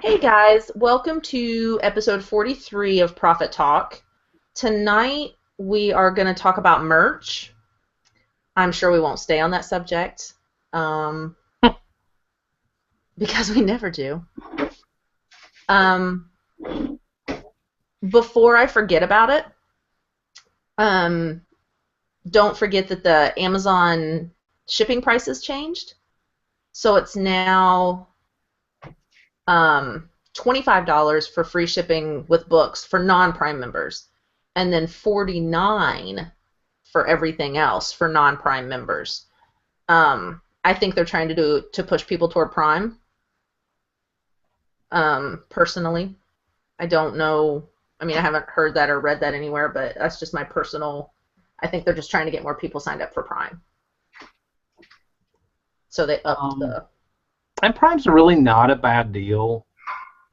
Hey guys, welcome to episode 43 of Profit Talk. Tonight we are going to talk about merch. I'm sure we won't stay on that subject because we never do. Before I forget about it, don't forget that the Amazon shipping prices changed. So it's now $25 for free shipping with books for non-Prime members, and then $49 for everything else for non-Prime members. I think they're trying to push people toward Prime. Personally, I don't know. I mean, I haven't heard that or read that anywhere, but that's just my personal. I think they're just trying to get more people signed up for Prime. So they upped the. And Prime's really not a bad deal.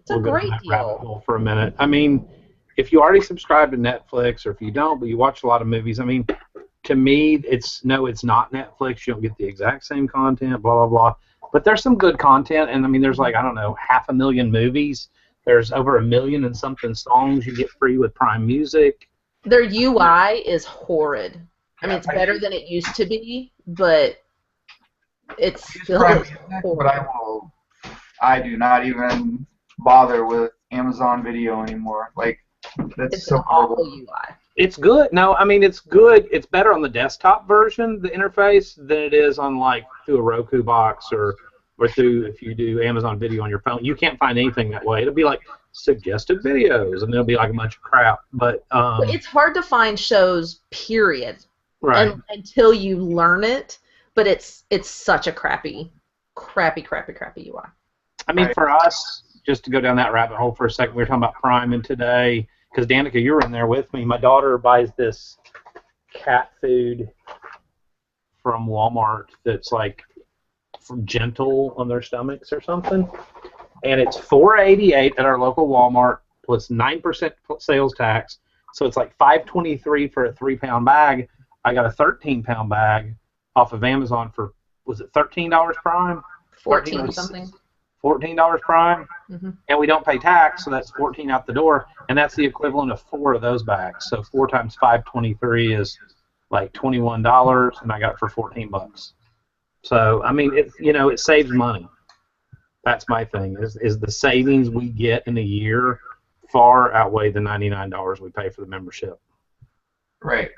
It's a great deal. Rabbit hole for a minute. I mean, if you already subscribe to Netflix, or if you don't, but you watch a lot of movies, I mean, to me, it's not Netflix. You don't get the exact same content, blah, blah, blah. But there's some good content, and I mean, there's like, I don't know, 500,000 movies. There's over 1 million and something songs you get free with Prime Music. Their UI is horrid. I mean, it's better than it used to be, but it's still horrid. But I do not even bother with Amazon Video anymore. Like, that's It's so an awful horrible. UI. It's good. No, I mean, it's good. It's better on the desktop version, the interface, than it is on, like, through a Roku box or through, if you do Amazon Video on your phone. You can't find anything that way. It'll be like suggested videos, and it'll be like a bunch of crap. But it's hard to find shows, period, right. until you learn it. But it's such a crappy UI. I mean, Right. for us, just to go down that rabbit hole for a second, we were talking about Prime, and today, because Danica, you were in there with me, my daughter buys this cat food from Walmart that's like gentle on their stomachs or something, and it's $4.88 at our local Walmart plus 9% sales tax, so it's like $5.23 for a 3-pound bag. I got a 13-pound bag off of Amazon for, was it $13 Prime? 14 something. $14 Prime, Mm-hmm. and we don't pay tax, so that's 14 out the door, and that's the equivalent of 4 of those bags. So 4 times 5.23 is like $21, and I got it for $14. So I mean, it saves money. That's my thing. Is the savings we get in a year far outweigh the $99 we pay for the membership. Right.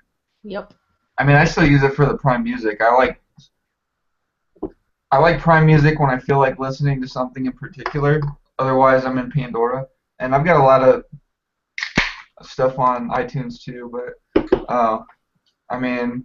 Yep. I mean, I still use it for the Prime Music. I like Prime Music when I feel like listening to something in particular. Otherwise, I'm in Pandora. And I've got a lot of stuff on iTunes too, but I mean,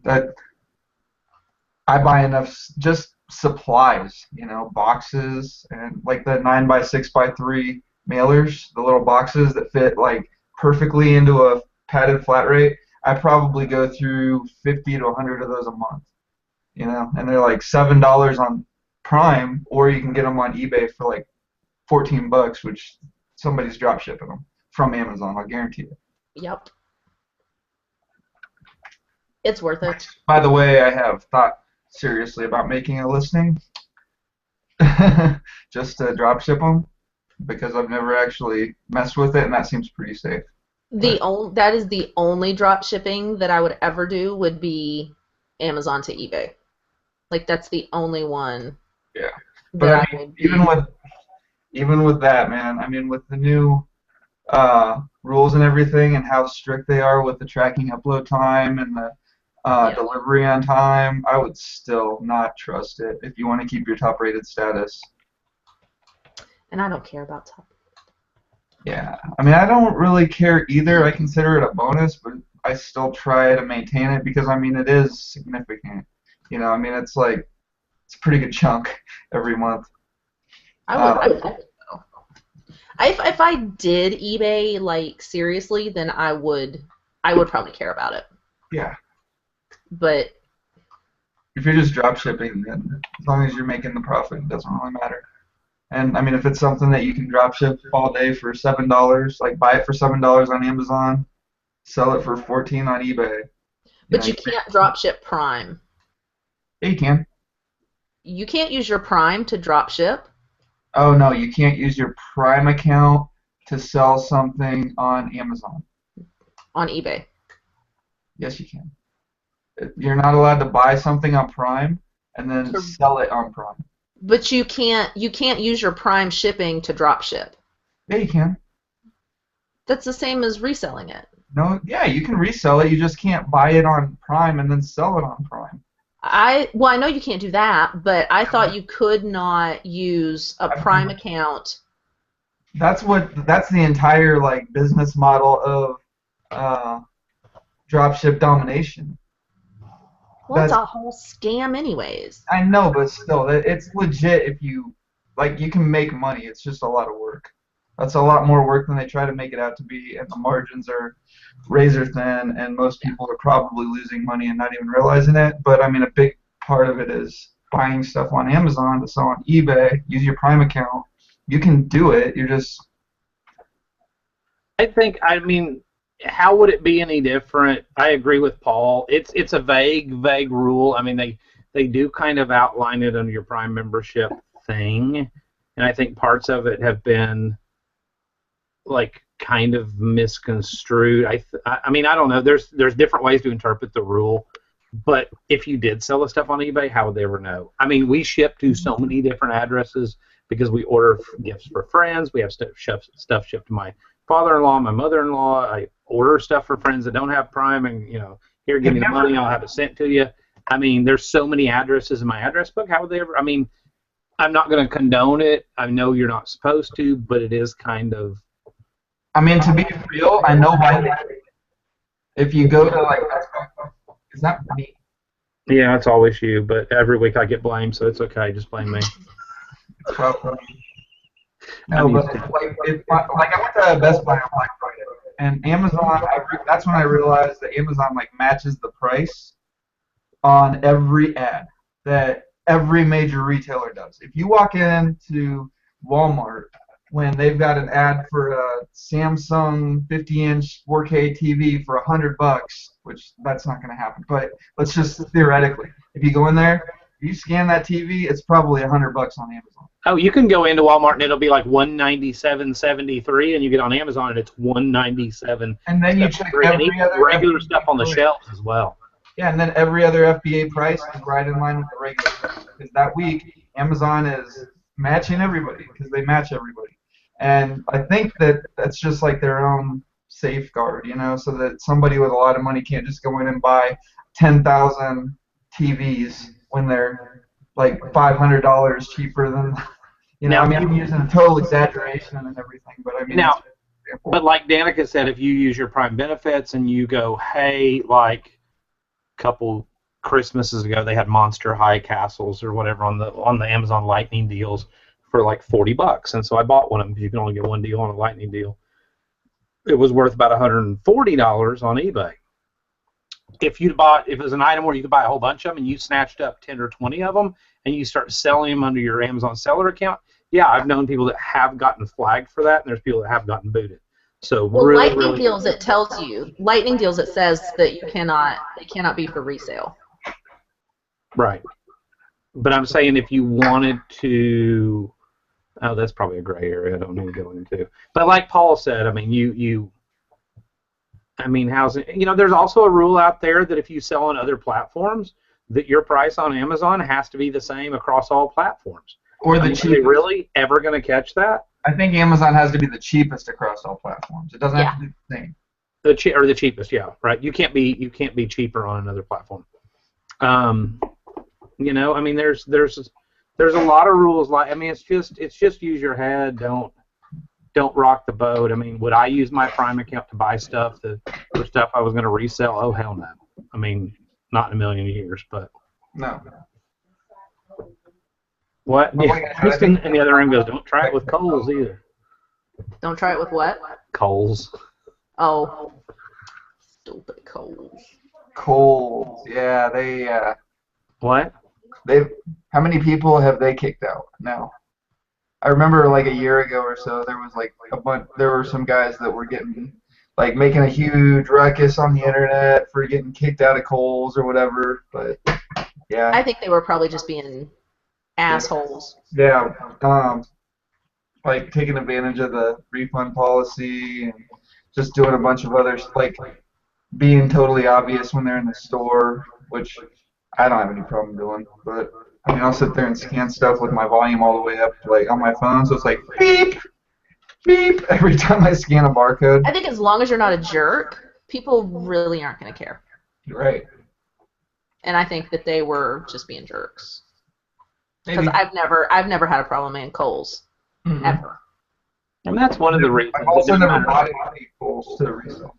I buy enough just supplies, boxes and like the 9x6x3 mailers, the little boxes that fit like perfectly into a padded flat rate. I probably go through 50 to 100 of those a month, and they're like $7 on Prime, or you can get them on eBay for like $14, which somebody's drop shipping them from Amazon. I'll guarantee it. Yep. It's worth it. By the way, I have thought seriously about making a listing just to drop ship them because I've never actually messed with it, and that seems pretty safe. That is the only drop shipping that I would ever do would be Amazon to eBay. Like, that's the only one. Yeah. But I mean, would be. even with that, man, I mean, with the new rules and everything and how strict they are with the tracking upload time and the delivery on time, I would still not trust it if you want to keep your top rated status. And I don't care about top. Yeah, I mean, I don't really care either. I consider it a bonus, but I still try to maintain it because, I mean, it is significant. I mean, it's a pretty good chunk every month. I would hope so. If I did eBay, like, seriously, then I would probably care about it. Yeah. But if you're just drop shipping, then as long as you're making the profit, it doesn't really matter. And I mean, if it's something that you can drop ship all day for $7, like buy it for $7 on Amazon, sell it for $14 on eBay. But you can't drop ship Prime. Yeah, you can. You can't use your Prime to drop ship? Oh no, you can't use your Prime account to sell something on Amazon. on eBay. Yes, you can. You're not allowed to buy something on Prime and then To- sell it on Prime. But you can't use your Prime shipping to drop ship. Yeah, you can. That's the same as reselling it. No, yeah, you can resell it. You just can't buy it on Prime and then sell it on Prime. I know you can't do that, but I thought you could not use a Prime account. That's the entire like business model of uh, dropship domination. Well, it's That's a whole scam anyways. I know, but still, it's legit if you like you can make money. It's just a lot of work. That's a lot more work than they try to make it out to be, and the margins are razor thin, and most people are probably losing money and not even realizing it. But I mean, a big part of it is buying stuff on Amazon to sell on eBay. Use your Prime account. You can do it. You're just I mean, how would it be any different? I agree with Paul. It's a vague rule. I mean, they do kind of outline it under your Prime membership thing, and I think parts of it have been like kind of misconstrued. I mean, I don't know. There's different ways to interpret the rule, but if you did sell the stuff on eBay, how would they ever know? I mean, we ship to so many different addresses because we order gifts for friends. We have stuff shipped to my father-in-law, my mother-in-law. I order stuff for friends that don't have Prime, and here, give me the money. I'll have it sent to you. I mean, there's so many addresses in my address book. How would they ever? I mean, I'm not going to condone it. I know you're not supposed to, but it is kind of. I mean, to be real, I know why if you go to like, is that me? Yeah, it's always you, but every week I get blamed, so it's okay. Just blame me. It's probably no, but like I went to Best Buy on Black Friday, and Amazon. That's when I realized that Amazon like matches the price on every ad that every major retailer does. If you walk into Walmart when they've got an ad for a Samsung 50-inch 4K TV for $100, which that's not going to happen, but let's just theoretically, if you go in there, you scan that TV, it's probably $100 on Amazon. Oh, you can go into Walmart and it'll be like $197.73, and you get on Amazon and it's $197. And then you check every other regular stuff on the shelves as well. Yeah, and then every other FBA price is right in line with the regular price. Because that week, Amazon is matching everybody because they match everybody. And I think that that's just like their own safeguard, so that somebody with a lot of money can't just go in and buy 10,000 TVs when they're like $500 cheaper than, Now, I mean, I'm using a total exaggeration and everything, but I mean, now, but like Danica said, if you use your Prime benefits and you go, hey, like a couple Christmases ago, they had Monster High Castles or whatever on the Amazon Lightning deals for like $40, and so I bought one of them because you can only get one deal on a Lightning deal. It was worth about $140 on eBay. If it was an item where you could buy a whole bunch of them and you snatched up 10 or 20 of them and you start selling them under your Amazon seller account, yeah, I've known people that have gotten flagged for that, and there's people that have gotten booted. So Lightning deals, it tells you. Lightning deals, it says that they cannot be for resale. Right. But I'm saying if you wanted to, that's probably a gray area I don't need to go into. But like Paul said, I mean, there's also a rule out there that if you sell on other platforms, that your price on Amazon has to be the same across all platforms. Or the cheapest. Are they really ever going to catch that? I think Amazon has to be the cheapest across all platforms. It doesn't have to be the same. The cheapest, yeah, right. You can't be cheaper on another platform. I mean, there's a lot of rules. Like, I mean, it's just use your head. Don't rock the boat. I mean, would I use my Prime account to buy stuff for stuff I was going to resell? Oh, hell no. I mean, not in a million years, but. No. What? Yeah. Kristen in the other room goes, don't try it with Kohl's either. Don't try it with what? Kohl's. Oh. Stupid Kohl's. Kohl's. Yeah, they. What? How many people have they kicked out now? I remember like a year ago or so, there was like there were some guys that were making a huge ruckus on the internet for getting kicked out of Kohl's or whatever. But yeah. I think they were probably just being assholes. Yeah. like taking advantage of the refund policy and just doing a bunch of others, like being totally obvious when they're in the store, which I don't have any problem doing. But I mean, I'll sit there and scan stuff with my volume all the way up, like on my phone, so it's like beep, beep every time I scan a barcode. I think as long as you're not a jerk, people really aren't going to care. Right. And I think that they were just being jerks. Maybe. Because I've never had a problem in Kohl's, ever. And that's one of the reasons. I've also never bought any Kohl's to resell.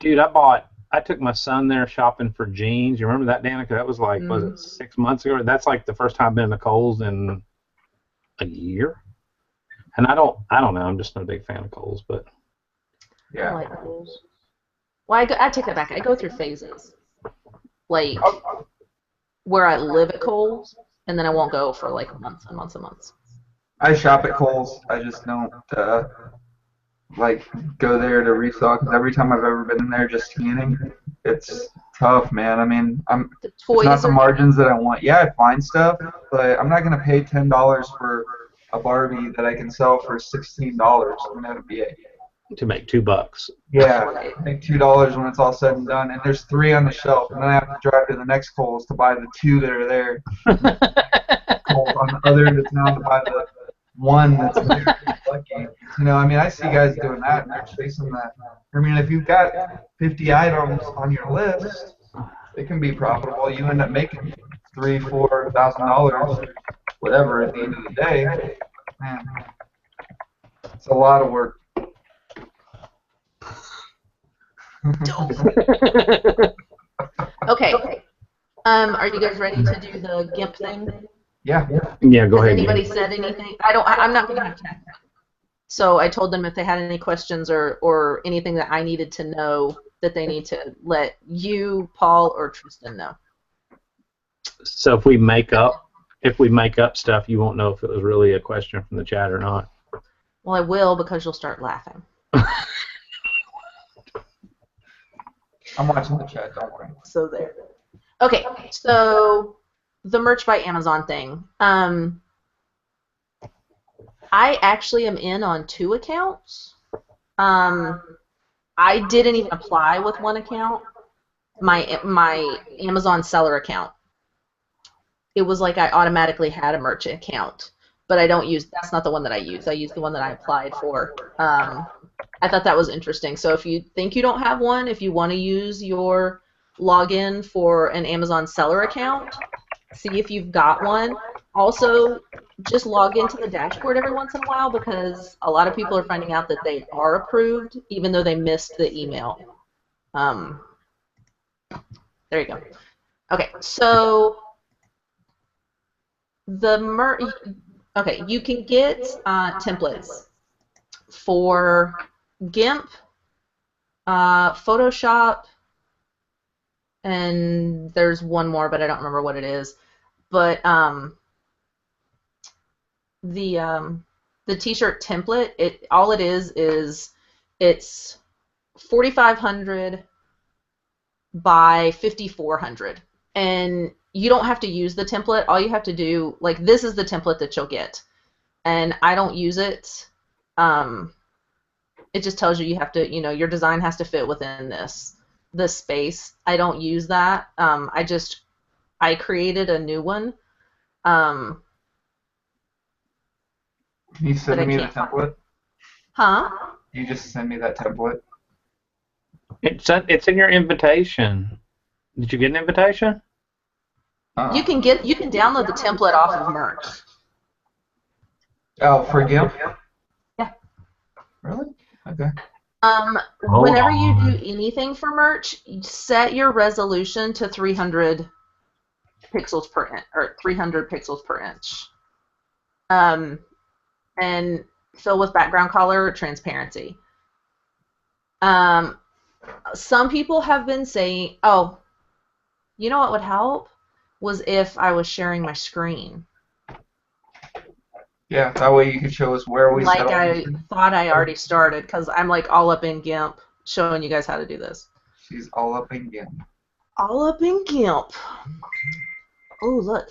Dude, I took my son there shopping for jeans. You remember that, Danica? That was like, was it 6 months ago? That's like the first time I've been to Kohl's in a year. And I don't know. I'm just not a big fan of Kohl's, but Yeah. I like Kohl's. Well, I take that back. I go through phases. Like, where I live at Kohl's, and then I won't go for like months and months and months. I shop at Kohl's. I just don't like go there to resell because every time I've ever been in there just scanning, it's tough, man. I mean, The it's toys not the are margins that I want. Yeah, I find stuff, but I'm not gonna pay $10 for a Barbie that I can sell for $16. I'm gonna be to make $2. yeah, I think $2 when it's all said and done, and there's 3 on the shelf, and then I have to drive to the next Kohl's to buy the 2 that are there. Kohl's on the other end of town to buy the 1 that's there. You know, I mean, I see guys doing that, and they're chasing that. I mean, if you've got 50 items on your list, it can be profitable. You end up making $3,000-$4,000, whatever, at the end of the day. Man, it's a lot of work. Okay. Are you guys ready to do the GIMP thing? Yeah. Yeah, go Has ahead. anybody Ian. said anything? I'm not going to check. So I told them if they had any questions or anything that I needed to know, that they need to let you, Paul, or Tristan know. So if we make up stuff, you won't know if it was really a question from the chat or not. Well, I will, because you'll start laughing. I'm watching the chat, don't worry. So there. Okay, so the Merch by Amazon thing. I actually am in on 2 accounts. I didn't even apply with 1 account, my Amazon seller account. It was like I automatically had a merch account, but I don't use. That's not the one that I use. I use the one that I applied for. I thought that was interesting. So if you think you don't have one, if you want to use your login for an Amazon seller account, see if you've got one. Also, just log into the dashboard every once in a while, because a lot of people are finding out that they are approved even though they missed the email. There you go. Okay, so okay, you can get templates for GIMP, Photoshop, and there's one more, but I don't remember what it is. But the t-shirt template, all it is it's 4,500 by 5,400, and you don't have to use the template. All you have to do, like, this is the template that you'll get, and I don't use it. It just tells you you have to, your design has to fit within this space. I don't use that. I created a new one. Can you send me the template? Huh? You just send me that template? It's in your invitation. Did you get an invitation? You can download the template off of Merch. Oh, for GIMP? Yeah. Really? Okay. Whenever you do anything for Merch, set your resolution to 300 pixels per inch, or 300 pixels per inch. And fill with background color or transparency. Some people have been saying, oh, you know what would help? Was if I was sharing my screen. Yeah, that way you could show us where we Like I thought I already started, because I'm like all up in GIMP showing you guys how to do this. She's all up in GIMP. All up in GIMP. Oh, look.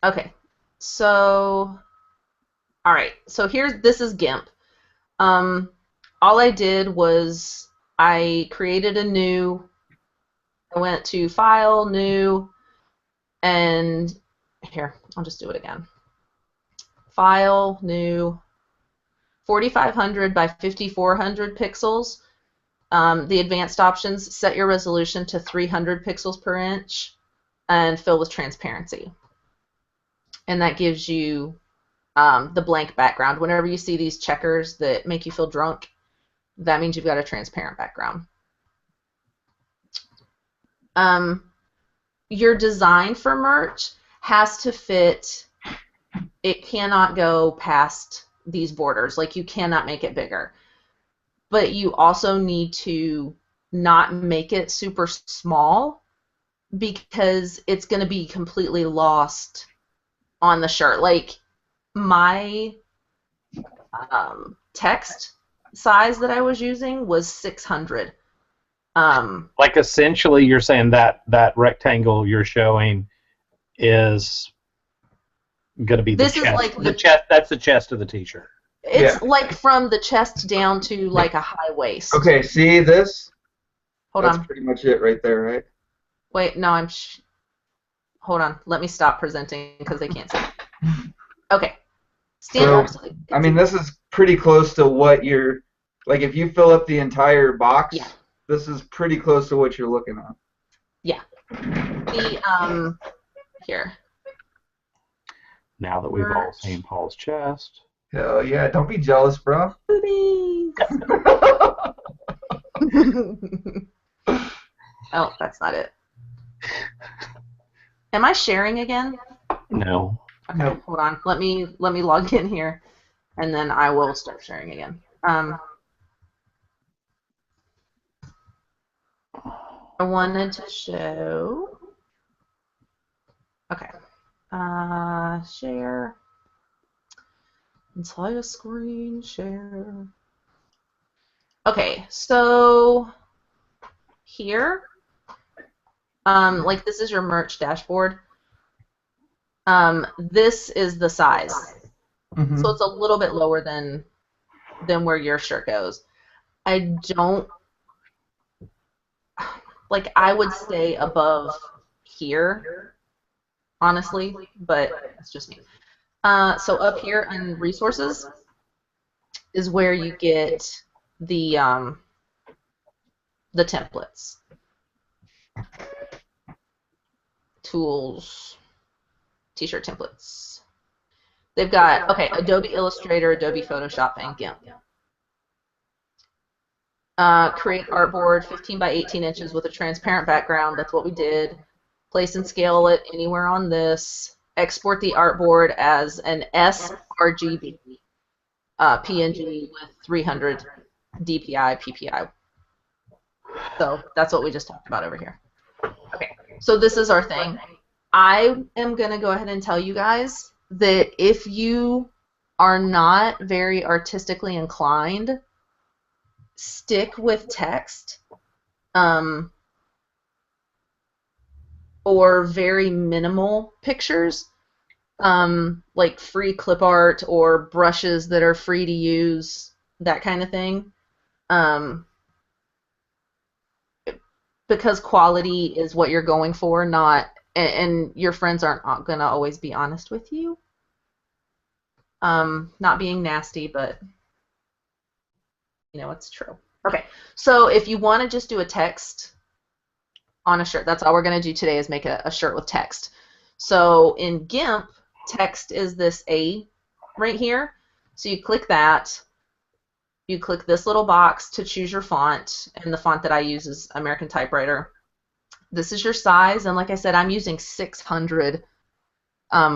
Okay, so All right, so this is GIMP. All I did was I created a new, I went to File, New, and here, I'll just do it again. File, New, 4500 by 5400 pixels. The advanced options, set your resolution to 300 pixels per inch and fill with transparency. And that gives you the blank background. Whenever you see these checkers that make you feel drunk, that means you've got a transparent background. Your design for merch has to fit. It cannot go past these borders. Like, you cannot make it bigger. But you also need to not make it super small because it's going to be completely lost on the shirt. Like, my text size that I was using was 600. Like, essentially, you're saying that rectangle you're showing is going to be the chest. Like the chest. That's the chest of the T-shirt. It's like from the chest down to like a high waist. Okay, see this? Hold on. That's pretty much it right there, right? Wait, no, hold on. Let me stop presenting because they can't see. Okay. Stand up. So, I mean, this is pretty close to what you're, like, if you fill up the entire box, yeah. This is pretty close to what you're looking at. Yeah. Here. Now that we've all seen Paul's chest. Hell yeah, don't be jealous, bro. Boobies. Oh, that's not it. Am I sharing again? No. Okay, nope. Hold on. Let me log in here, and then I will start sharing again. I wanted to show. Okay. Share. Entire screen share. Okay, so here, like, this is your merch dashboard. This is the size. Mm-hmm. So it's a little bit lower than where your shirt goes. I don't, like, I would stay above here, honestly, but that's just me. So up here in resources is where you get the templates, tools, t-shirt templates. They've got, okay, Adobe Illustrator, Adobe Photoshop, and GIMP. Create artboard 15 by 18 inches with a transparent background. That's what we did. Place and scale it anywhere on this. Export the artboard as an sRGB PNG with 300 DPI, PPI. So that's what we just talked about over here. Okay, so this is our thing. I am going to go ahead and tell you guys that if you are not very artistically inclined, stick with text or very minimal pictures, like free clip art or brushes that are free to use, that kind of thing. Because quality is what you're going for, not, and your friends aren't going to always be honest with you. Not being nasty, but you know, it's true. Okay, so if you want to just do a text on a shirt, that's all we're going to do today is make a shirt with text. So in GIMP, text is this A right here. So you click that. You click this little box to choose your font, and the font that I use is American Typewriter. This is your size, and like I said, I'm using 600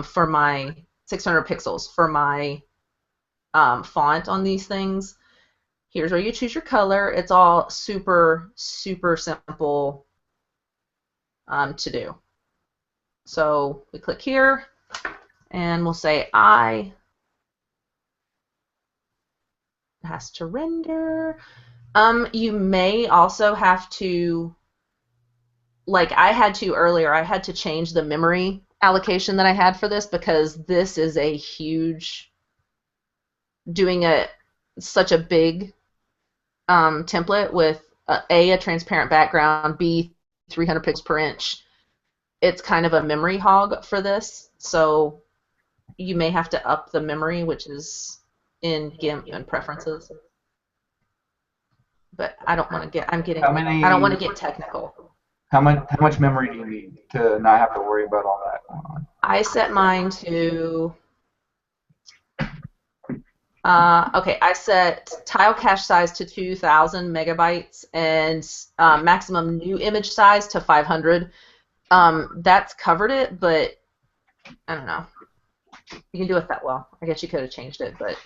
for my 600 pixels for my font on these things. Here's where you choose your color. It's all super, super simple to do. So we click here, and we'll say I. Has to render. You may also have to, like I had to earlier, I had to change the memory allocation that I had for this because this is a huge doing such a big template with a transparent background, B 300 pixels per inch. It's kind of a memory hog for this, so you may have to up the memory, which is in GIMP and preferences. But I don't want to get. I don't want to get technical. How much memory do you need to not have to worry about all that going on? I set mine to. Okay, I set tile cache size to 2,000 megabytes and maximum new image size to 500. That's covered it, but I don't know. You can do it that well. I guess you could have changed it, but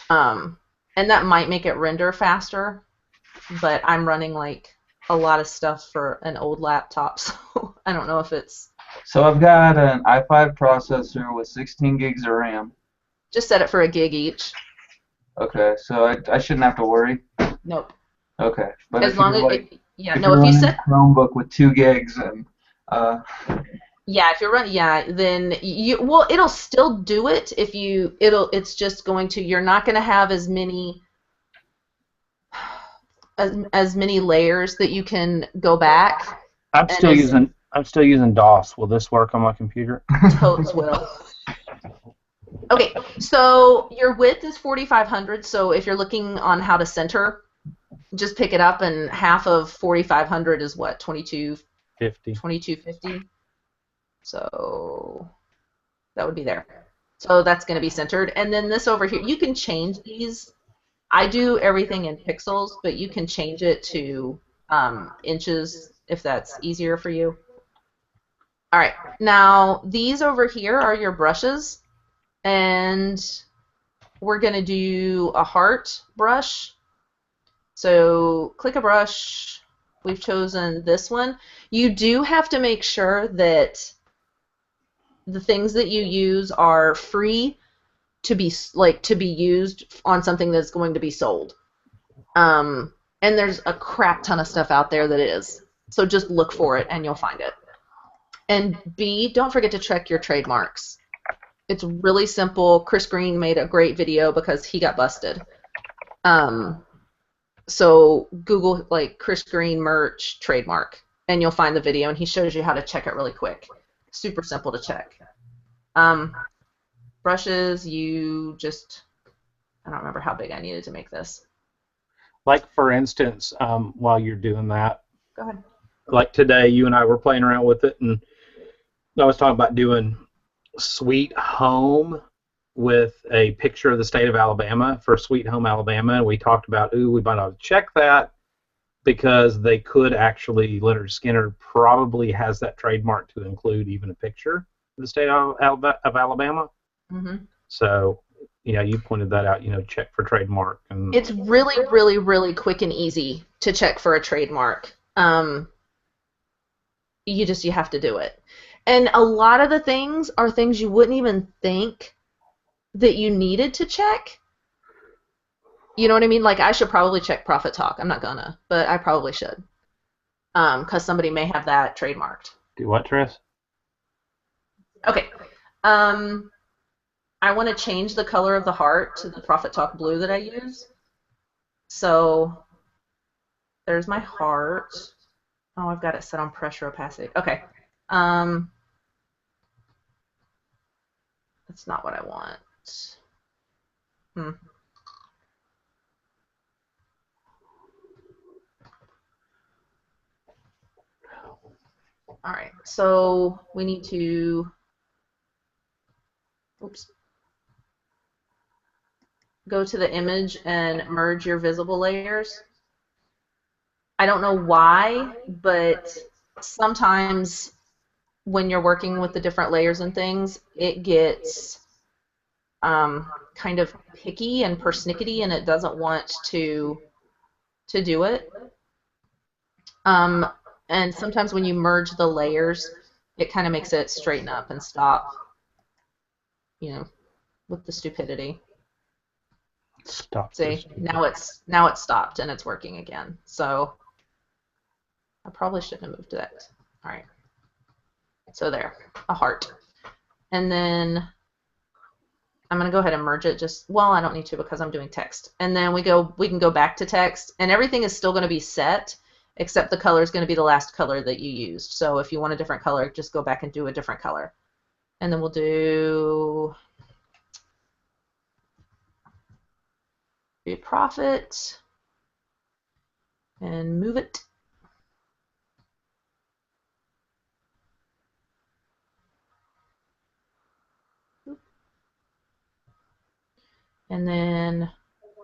and that might make it render faster. But I'm running like a lot of stuff for an old laptop, so I don't know if it's. So I've got an i5 processor with 16 gigs of RAM. Just set it for a gig each. Okay, so I shouldn't have to worry. Nope. Okay, but As long as if you set Chromebook with 2 gigs and yeah, if you're running, then it'll still do it if you it's just going to, you're not going to have as many layers that you can go back. I'm still using DOS. Will this work on my computer? Totes will. Okay, so your width is 4,500. So if you're looking on how to center, just pick it up, and half of 4,500 is what, 2250. 2250. So that would be there. So that's going to be centered, and then this over here, you can change these. I do everything in pixels, but you can change it to inches if that's easier for you. All right, now these over here are your brushes, and we're going to do a heart brush. So click a brush. We've chosen this one. You do have to make sure that the things that you use are free to be used on something that's going to be sold. And there's a crap ton of stuff out there that is. So just look for it and you'll find it. And B, don't forget to check your trademarks. It's really simple. Chris Green made a great video because he got busted. So Google like Chris Green merch trademark and you'll find the video, and he shows you how to check it really quick. Super simple to check. Brushes, I don't remember how big I needed to make this. Like, for instance, while you're doing that, go ahead. Like today, you and I were playing around with it, and I was talking about doing Sweet Home with a picture of the state of Alabama for Sweet Home Alabama, and we talked about, we might not check that because they could actually, Leonard Skinner probably has that trademark to include even a picture of the state of Alabama. Mm-hmm. So, you pointed that out, check for trademark. And it's really, really, really quick and easy to check for a trademark. You have to do it. And a lot of the things are things you wouldn't even think that you needed to check. You know what I mean? Like, I should probably check Profit Talk. I'm not gonna, but I probably should. Because somebody may have that trademarked. Do what, Tris? Okay. I want to change the color of the heart to the Profit Talk blue that I use. So there's my heart. Oh, I've got it set on pressure opacity. Okay. That's not what I want. All right, so we need to, go to the image and merge your visible layers. I don't know why, but sometimes when you're working with the different layers and things, it gets kind of picky and persnickety, and it doesn't want to do it. And sometimes when you merge the layers, it kind of makes it straighten up and stop, with the stupidity. Stop. See, now it's stopped and it's working again. So I probably shouldn't have moved that. All right. So there, a heart. And then I'm going to go ahead and merge it. Well, I don't need to because I'm doing text. And then we can go back to text, and everything is still going to be set, except the color is going to be the last color that you used. So if you want a different color, just go back and do a different color. And then we'll do profit and move it. And then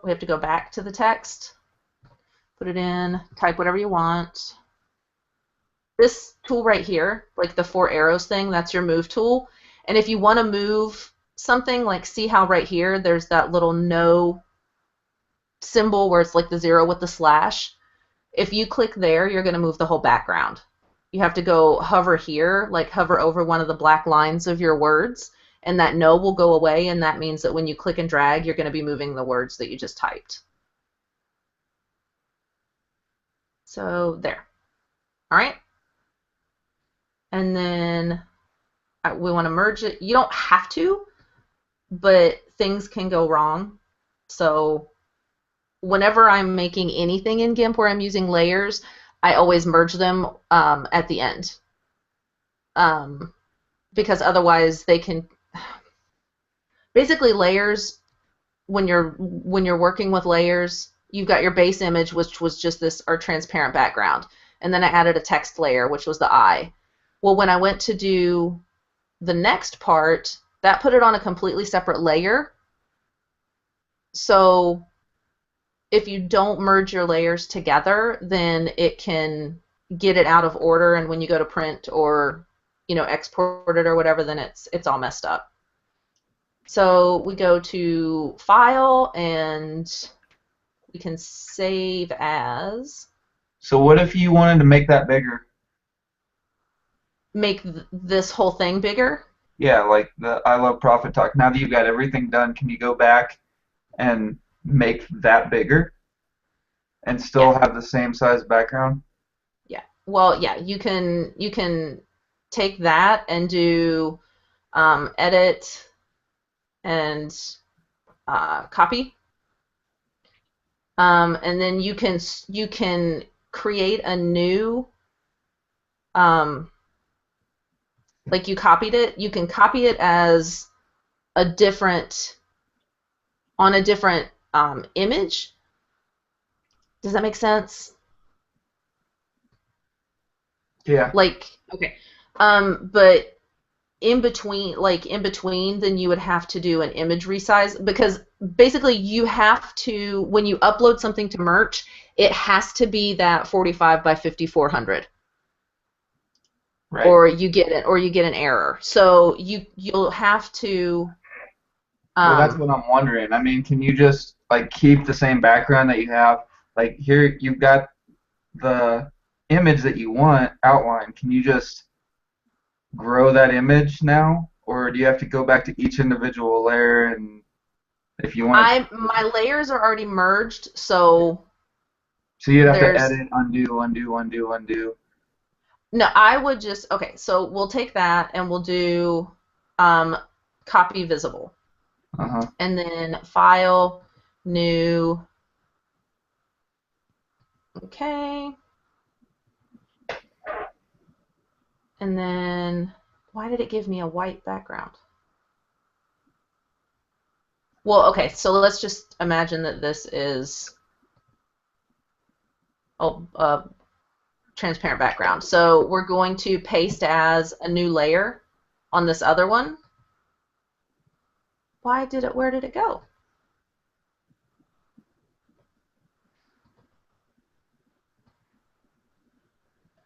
we have to go back to the text, put it in, type whatever you want. This tool right here, like the 4 arrows thing, that's your move tool. And if you want to move something, like see how right here there's that little no symbol where it's like the 0 with the slash. If you click there, you're going to move the whole background. You have to go hover here, like hover over one of the black lines of your words, and that no will go away, and that means that when you click and drag, you're going to be moving the words that you just typed. So there. All right. And then we want to merge it. You don't have to, but things can go wrong. So whenever I'm making anything in GIMP where I'm using layers, I always merge them at the end. Because otherwise they can... Basically layers, when you're working with layers, you've got your base image, which was just our transparent background. And then I added a text layer, which was the eye. Well, when I went to do the next part, that put it on a completely separate layer. So if you don't merge your layers together, then it can get it out of order, and when you go to print or export it or whatever, then it's all messed up. So we go to File, and we can save as. So what if you wanted to make that bigger? Make this whole thing bigger? Yeah, like the I Love Profit Talk. Now that you've got everything done, can you go back and make that bigger and still have the same size background? Yeah. Well, yeah, you can take that and do edit and copy. And then you can create a new like you copied it, you can copy it as on a different image. Does that make sense? Yeah. Like, okay. But in between, then you would have to do an image resize, because basically you have to, when you upload something to Merch, it has to be that 45 by 5400. Right. Or you get an error. So you'll have to. Well, that's what I'm wondering. I mean, can you just like keep the same background that you have? Like here, you've got the image that you want outlined. Can you just grow that image now, or do you have to go back to each individual layer and if you want? My layers are already merged, so. So you'd have to edit, undo, undo, undo, undo. No, I would just, okay, so we'll take that and we'll do copy visible. Uh-huh. And then File, New, okay. And then, why did it give me a white background? Well, okay, so let's just imagine that this is transparent background. So we're going to paste as a new layer on this other one. Where did it go?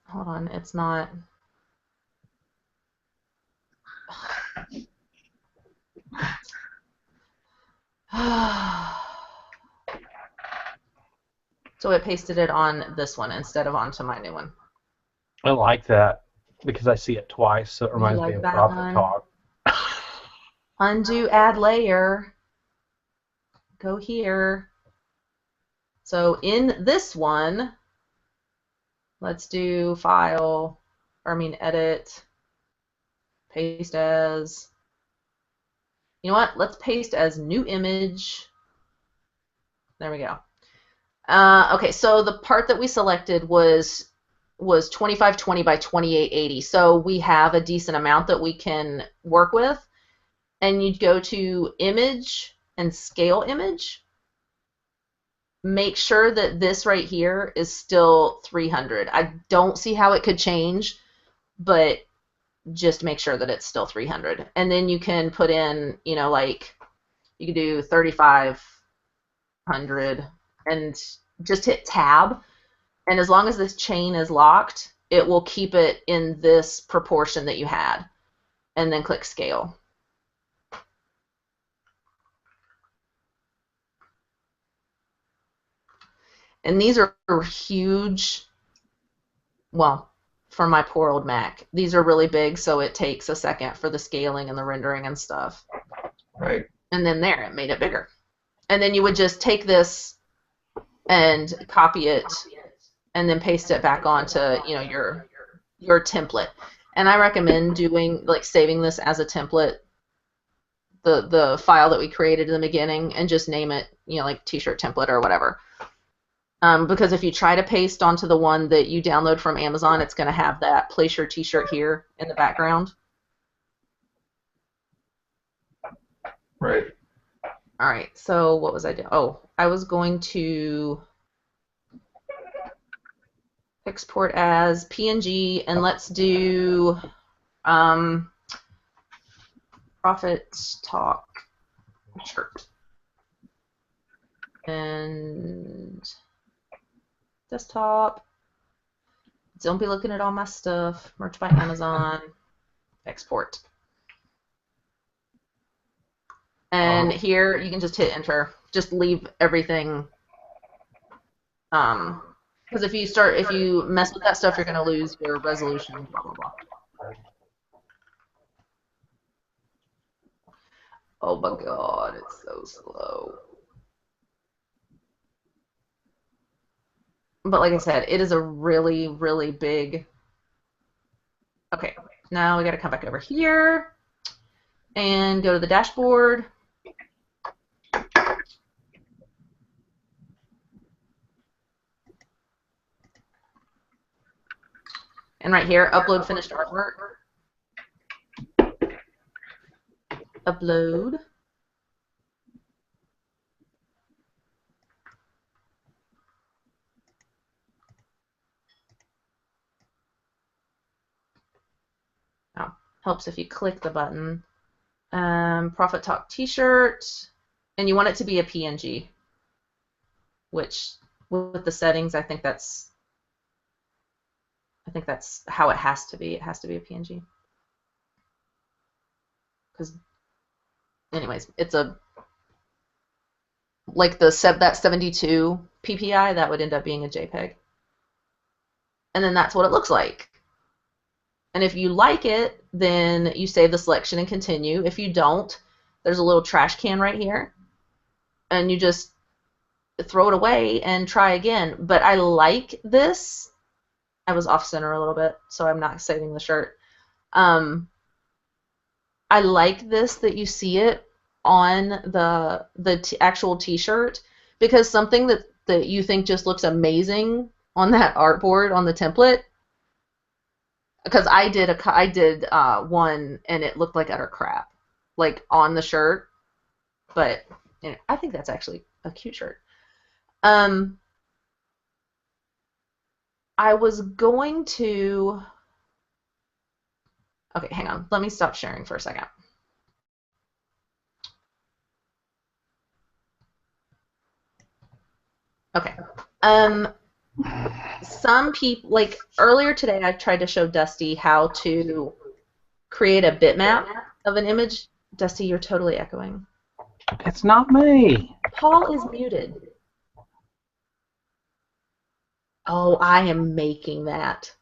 Hold on, it's not. So it pasted it on this one instead of onto my new one. I like that because I see it twice, so it reminds me of Profit Talk. Undo, add layer. Go here. So in this one, let's do edit, paste as. You know what? Let's paste as new image. There we go. Okay, so the part that we selected was 2520 by 2880. So we have a decent amount that we can work with. And you'd go to image and scale image. Make sure that this right here is still 300. I don't see how it could change, but just make sure that it's still 300. And then you can put in, you know, like you could do 3500 and just hit tab. And as long as this chain is locked, it will keep it in this proportion that you had. And then click scale. And these are huge. Well, for my poor old Mac, these are really big, so it takes a second for the scaling and the rendering and stuff. Right. And then there, it made it bigger. And then you would just take this and copy it and then paste it back onto, you know, your template. And I recommend doing, like, saving this as a template, the file that we created in the beginning, and just name it, you know, like t-shirt template or whatever. Because if you try to paste onto the one that you download from Amazon, it's going to have that place your t-shirt here in the background. Right. All right, so what was I doing? Oh, I was going to export as PNG, and let's do Profit Talk shirt. And desktop. Don't be looking at all my stuff. Merch by Amazon. Export. And here you can just hit enter. Just leave everything. Because if you mess with that stuff, you're going to lose your resolution. Blah blah blah. Oh my God, it's so slow. But like I said, it is a really, really big. Okay, now we got to come back over here and go to the dashboard. And right here, upload finished artwork. Upload. Oh, helps if you click the button. Profit Talk t-shirt, and you want it to be a PNG, which with the settings, I think that's how it has to be. It has to be a PNG. Because, anyways, it's a like that 72 PPI that would end up being a JPEG, and then that's what it looks like. And if you like it, then you save the selection and continue. If you don't, there's a little trash can right here, and you just throw it away and try again. But I like this. I was off center a little bit, so I'm not saving the shirt. I like this, that you see it on the actual t-shirt, because something that you think just looks amazing on that artboard on the template. Because I did one and it looked like utter crap, like on the shirt. But you know, I think that's actually a cute shirt. I was going to. Okay, hang on. Let me stop sharing for a second. Okay. Some people, like earlier today, I tried to show Dusty how to create a bitmap of an image. Dusty, you're totally echoing. It's not me. Paul is muted. Oh, I am making that.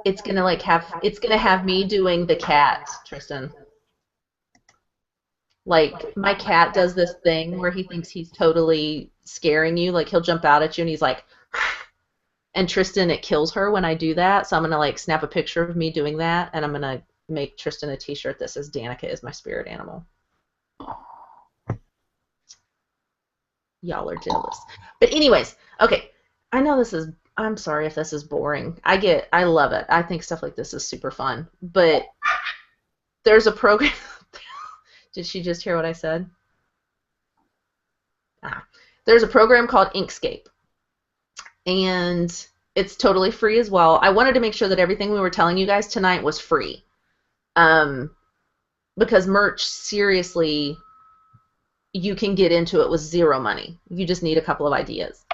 It's gonna have me doing the cat, Tristan. Like, my cat does this thing where he thinks he's totally scaring you. Like, he'll jump out at you and he's like, and Tristan, it kills her when I do that. So I'm going to, like, snap a picture of me doing that, and I'm going to make Tristan a t-shirt that says Danica is my spirit animal. Y'all are jealous. But anyways, okay. I know I'm sorry if this is boring. I love it. I think stuff like this is super fun. But there's a program. Did she just hear what I said? There's a program called Inkscape. And it's totally free as well. I wanted to make sure that everything we were telling you guys tonight was free. Because merch, seriously, you can get into it with zero money. You just need a couple of ideas.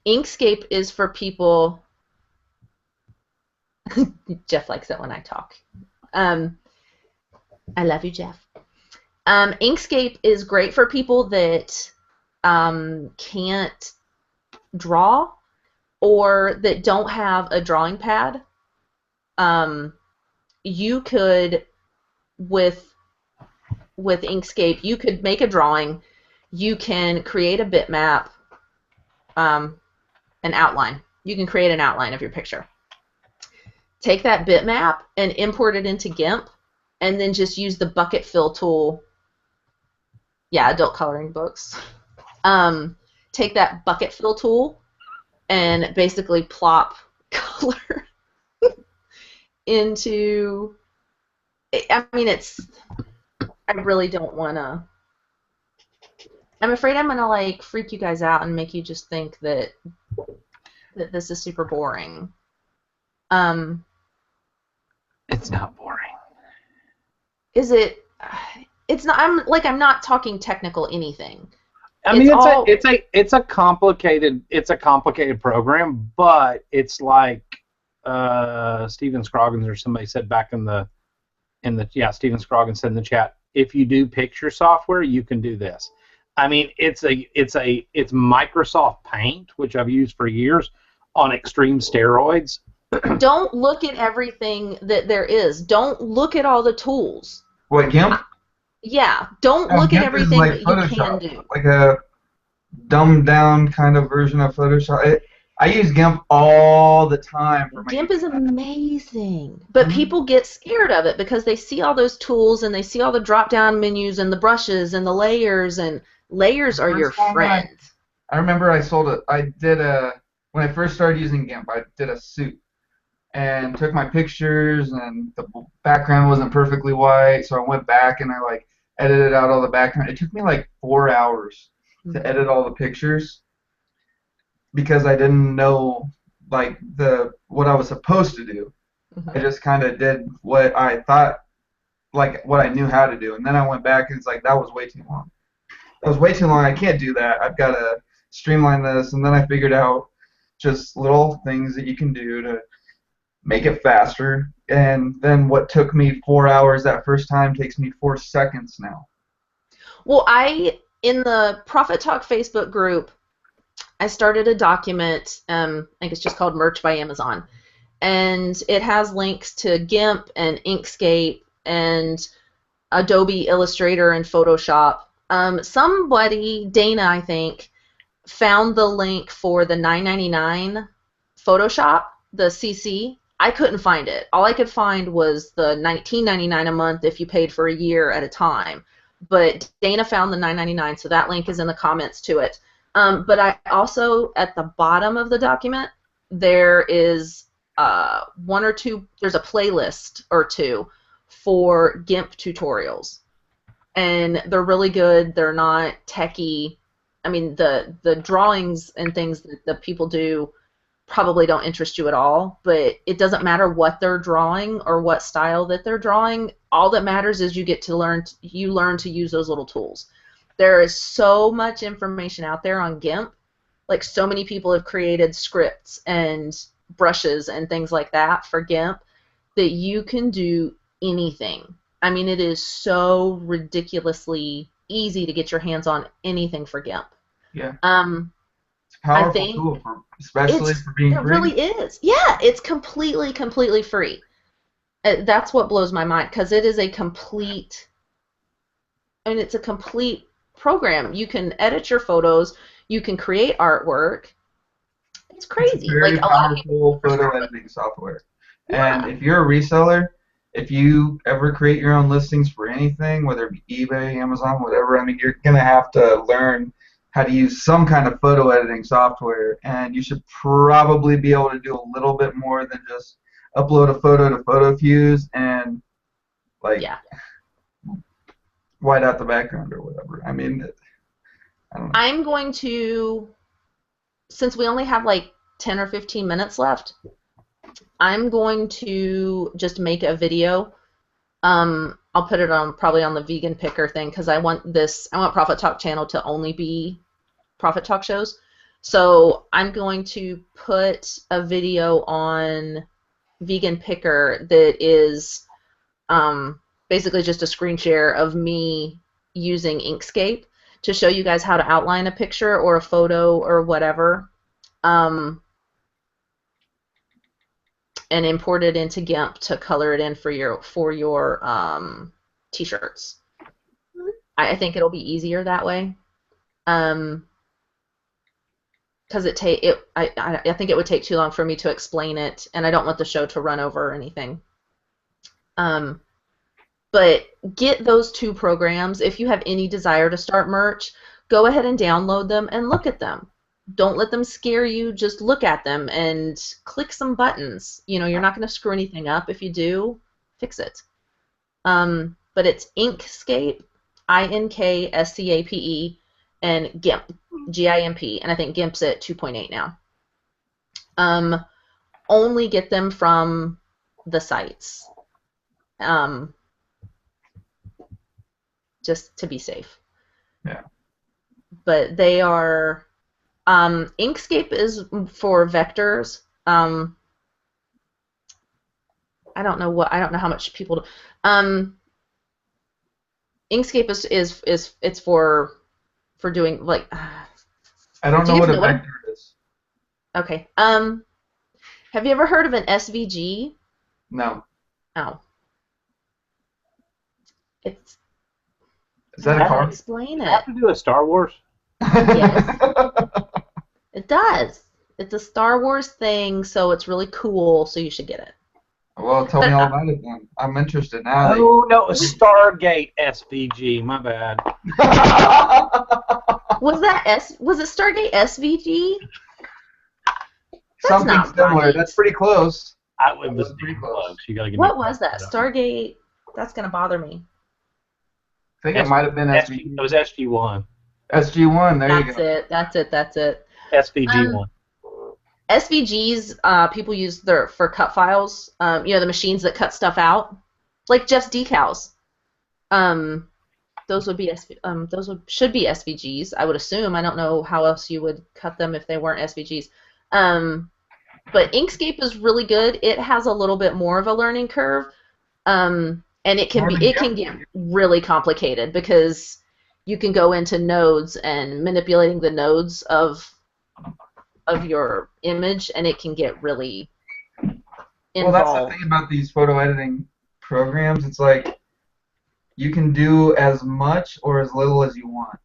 Inkscape is for people. Jeff likes it when I talk. I love you, Jeff. Inkscape is great for people that can't draw or that don't have a drawing pad. You could, with Inkscape, you could make a drawing. You can create a bitmap, an outline. You can create an outline of your picture. Take that bitmap and import it into GIMP, and then just use the bucket fill tool. Yeah, adult coloring books. Take that bucket fill tool and basically plop color into. I mean, I really don't want to. I'm afraid I'm gonna like freak you guys out and make you just think that this is super boring. It's not boring. Is it? It's not. I'm not talking technical anything. I mean, it's a complicated program, but it's like Steven Scroggins or somebody said back Steven Scroggins said in the chat, if you do picture software, you can do this. I mean, it's Microsoft Paint, which I've used for years, on extreme steroids. Don't look at everything that there is. Don't look at all the tools. What, GIMP? Yeah, don't look GIMP at everything like that you Photoshop, can do. like a dumbed down kind of version of Photoshop. I use GIMP all the time. GIMP is amazing, but people get scared of it because they see all those tools and they see all the drop-down menus and the brushes and the layers, and layers are your friend. I remember when I first started using GIMP, I did a suit and took my pictures, and the background wasn't perfectly white, so I went back and I like edited out all the background. It took me like 4 hours to edit all the pictures because I didn't know like what I was supposed to do. I just kind of did what I thought, like what I knew how to do, and then I went back and it's like that was way too long. That was way too long. I can't do that. I've got to streamline this, and then I figured out just little things that you can do to make it faster, and then what took me 4 hours that first time takes me 4 seconds now. Well, in the Profit Talk Facebook group, I started a document, I think it's just called Merch by Amazon, and it has links to GIMP and Inkscape and Adobe Illustrator and Photoshop. Somebody, Dana I think, found the link for the $9.99 Photoshop, the CC. I couldn't find it. All I could find was the $19.99 a month if you paid for a year at a time. But Dana found the $9.99, so that link is in the comments to it. But I also, at the bottom of the document, there is one or two, there's a playlist or two for GIMP tutorials. And they're really good. They're not techie. I mean, the drawings and things that the people do probably don't interest you at all, but it doesn't matter what they're drawing or what style that they're drawing. All that matters is you learn to use those little tools. There is so much information out there on GIMP. Like, so many people have created scripts and brushes and things like that for GIMP that you can do anything. I mean, it is so ridiculously easy to get your hands on anything for GIMP. Yeah. It's a powerful tool, especially for being free. It really is. Yeah, it's completely free. That's what blows my mind, because it is it's a complete program. You can edit your photos. You can create artwork. It's crazy. It's a very powerful photo editing software. And if you're a reseller, if you ever create your own listings for anything, whether it be eBay, Amazon, whatever, I mean, you're going to have to learn how to use some kind of photo editing software, and you should probably be able to do a little bit more than just upload a photo to PhotoFuse and like Yeah. white out the background or whatever. I mean, I don't know. I'm going to, since we only have like 10 or 15 minutes left, I'm going to just make a video. I'll put it on probably on the Vegan Picker thing because I want Profit Talk channel to only be Profit Talk shows. So I'm going to put a video on Vegan Picker that is basically just a screen share of me using Inkscape to show you guys how to outline a picture or a photo or whatever. And import it into GIMP to color it in for your t-shirts. I think it'll be easier that way. Because I think it would take too long for me to explain it, and I don't want the show to run over or anything. But get those two programs. If you have any desire to start merch, go ahead and download them and look at them. Don't let them scare you. Just look at them and click some buttons. You know, you're not going to screw anything up. If you do, fix it. But it's Inkscape, Inkscape, and GIMP, GIMP, and I think GIMP's at 2.8 now. Only get them from the sites, just to be safe. Yeah. But they are. Inkscape is for vectors. I don't know how much people do. Inkscape is it's for doing like. I don't know what a vector is. Okay. Have you ever heard of an SVG? No. Oh. Is that a car? Explain Does it have it. to do with Star Wars? Yes. It does. It's a Star Wars thing, so it's really cool, so you should get it. Well, tell me all about it then. I'm interested now. Oh, no, it was Stargate SVG. My bad. Was it Stargate SVG? Something not similar. right. That's pretty close. It was pretty close. You gotta give What me was that? Stargate? That's gonna bother me. I think it might have been SG. It was SG1. SG1. There you go. That's it. SVG1. SVGs, people use for cut files. The machines that cut stuff out, like Jeff's decals. Those should be SVGs, I would assume. I don't know how else you would cut them if they weren't SVGs. But Inkscape is really good. It has a little bit more of a learning curve, and it can get really complicated because you can go into nodes and manipulating the nodes of your image, and it can get really involved. Well, that's the thing about these photo editing programs. It's like you can do as much or as little as you want.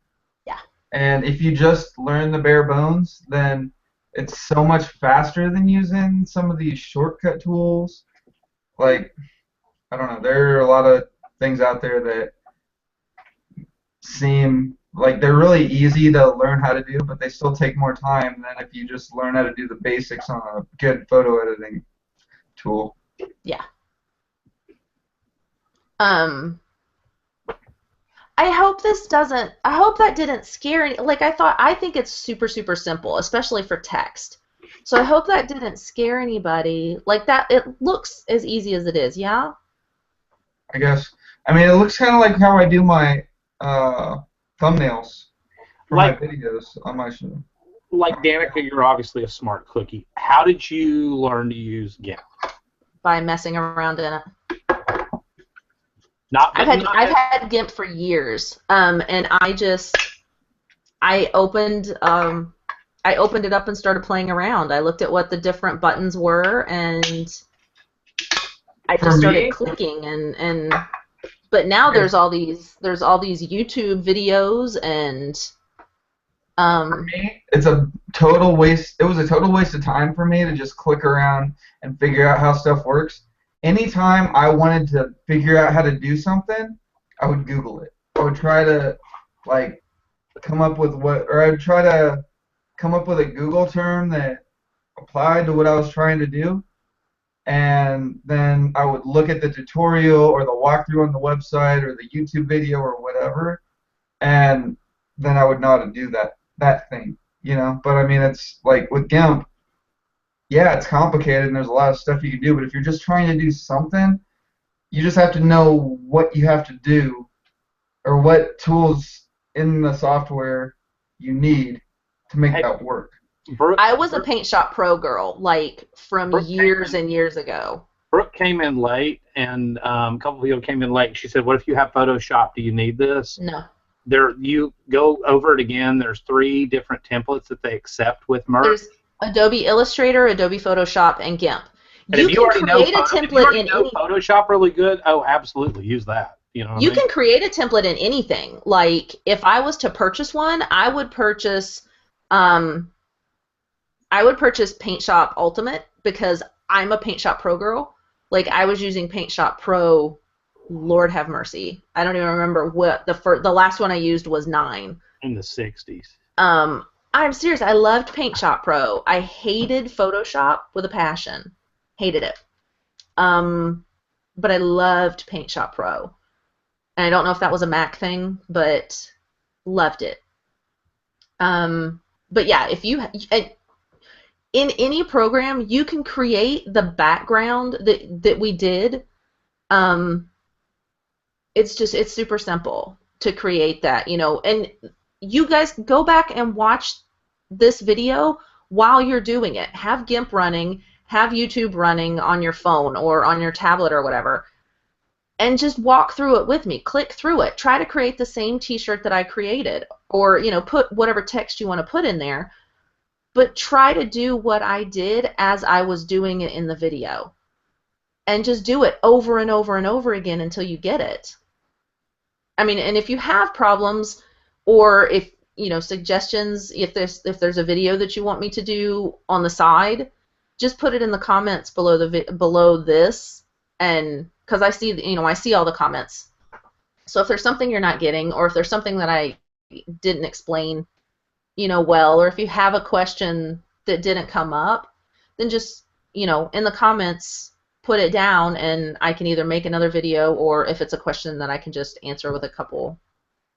Yeah. And if you just learn the bare bones, then it's so much faster than using some of these shortcut tools. Like, I don't know, there are a lot of things out there that seem like they're really easy to learn how to do, but they still take more time than if you just learn how to do the basics on a good photo editing tool. Yeah. I hope that didn't scare any, I think it's super, super simple, especially for text. So I hope that didn't scare anybody. Like that, it looks as easy as it is, yeah? I guess. I mean, it looks kind of like how I do my thumbnails for my videos on my show. Like Danica, you're obviously a smart cookie. How did you learn to use GIMP? By messing around in it. I've had GIMP for years, and I opened it up and started playing around. I looked at what the different buttons were, and I just started clicking, and but now there's all these YouTube videos and For me, it's a total waste. It was a total waste of time for me to just click around and figure out how stuff works. Anytime I wanted to figure out how to do something, I would Google it. I would try to like come up with I would try to come up with a Google term that applied to what I was trying to do, and then I would look at the tutorial or the walkthrough on the website or the YouTube video or whatever, and then I would know how to do that thing, you know. But I mean, it's like with GIMP, yeah, it's complicated and there's a lot of stuff you can do, but if you're just trying to do something, you just have to know what you have to do or what tools in the software you need to make that work. I was a Paint Shop Pro girl, like from years and years ago. Brooke came in late, and a couple of people came in late. She said, "What if you have Photoshop? Do you need this?" No. You go over it again. There's 3 different templates that they accept with Merc. There's Adobe Illustrator, Adobe Photoshop, and GIMP. You can create a template in any Photoshop really good. Oh, absolutely, use that. You know. You can create a template in anything. Like if I was to purchase one, I would purchase Paint Shop Ultimate because I'm a Paint Shop Pro girl. Like I was using Paint Shop Pro. Lord have mercy. I don't even remember what the last one I used was 9. In the 60s. I'm serious. I loved Paint Shop Pro. I hated Photoshop with a passion. Hated it. But I loved Paint Shop Pro. And I don't know if that was a Mac thing, but loved it. But yeah, if you in any program you can create the background that we did. It's super simple to create that, you know, and you guys go back and watch this video while you're doing it. Have GIMP running, have YouTube running on your phone or on your tablet or whatever, and just walk through it with me. Click through it. Try to create the same t-shirt that I created, or, you know, put whatever text you want to put in there, but try to do what I did as I was doing it in the video. And just do it over and over and over again until you get it. I mean, and if you have problems, or if, you know, suggestions, if there's a video that you want me to do on the side, just put it in the comments below this, and because I see all the comments. So if there's something you're not getting, or if there's something that I didn't explain, you know, well, or if you have a question that didn't come up, then just, you know, in the comments, put it down, and I can either make another video, or if it's a question that I can just answer with a couple,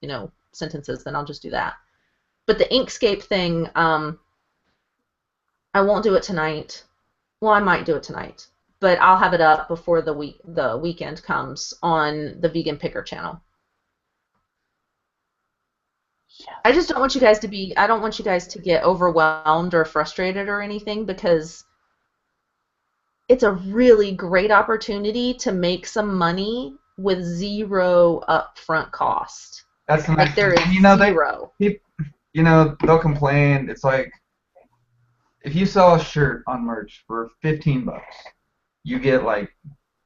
you know, sentences, then I'll just do that. But the Inkscape thing, I won't do it tonight. Well, I might do it tonight, but I'll have it up before the weekend comes on the Vegan Picker channel. Yeah. I just don't want you guys to get overwhelmed or frustrated or anything, because it's a really great opportunity to make some money with 0 upfront cost. That's the like there is zero. They'll complain. It's like if you sell a shirt on merch for $15, you get like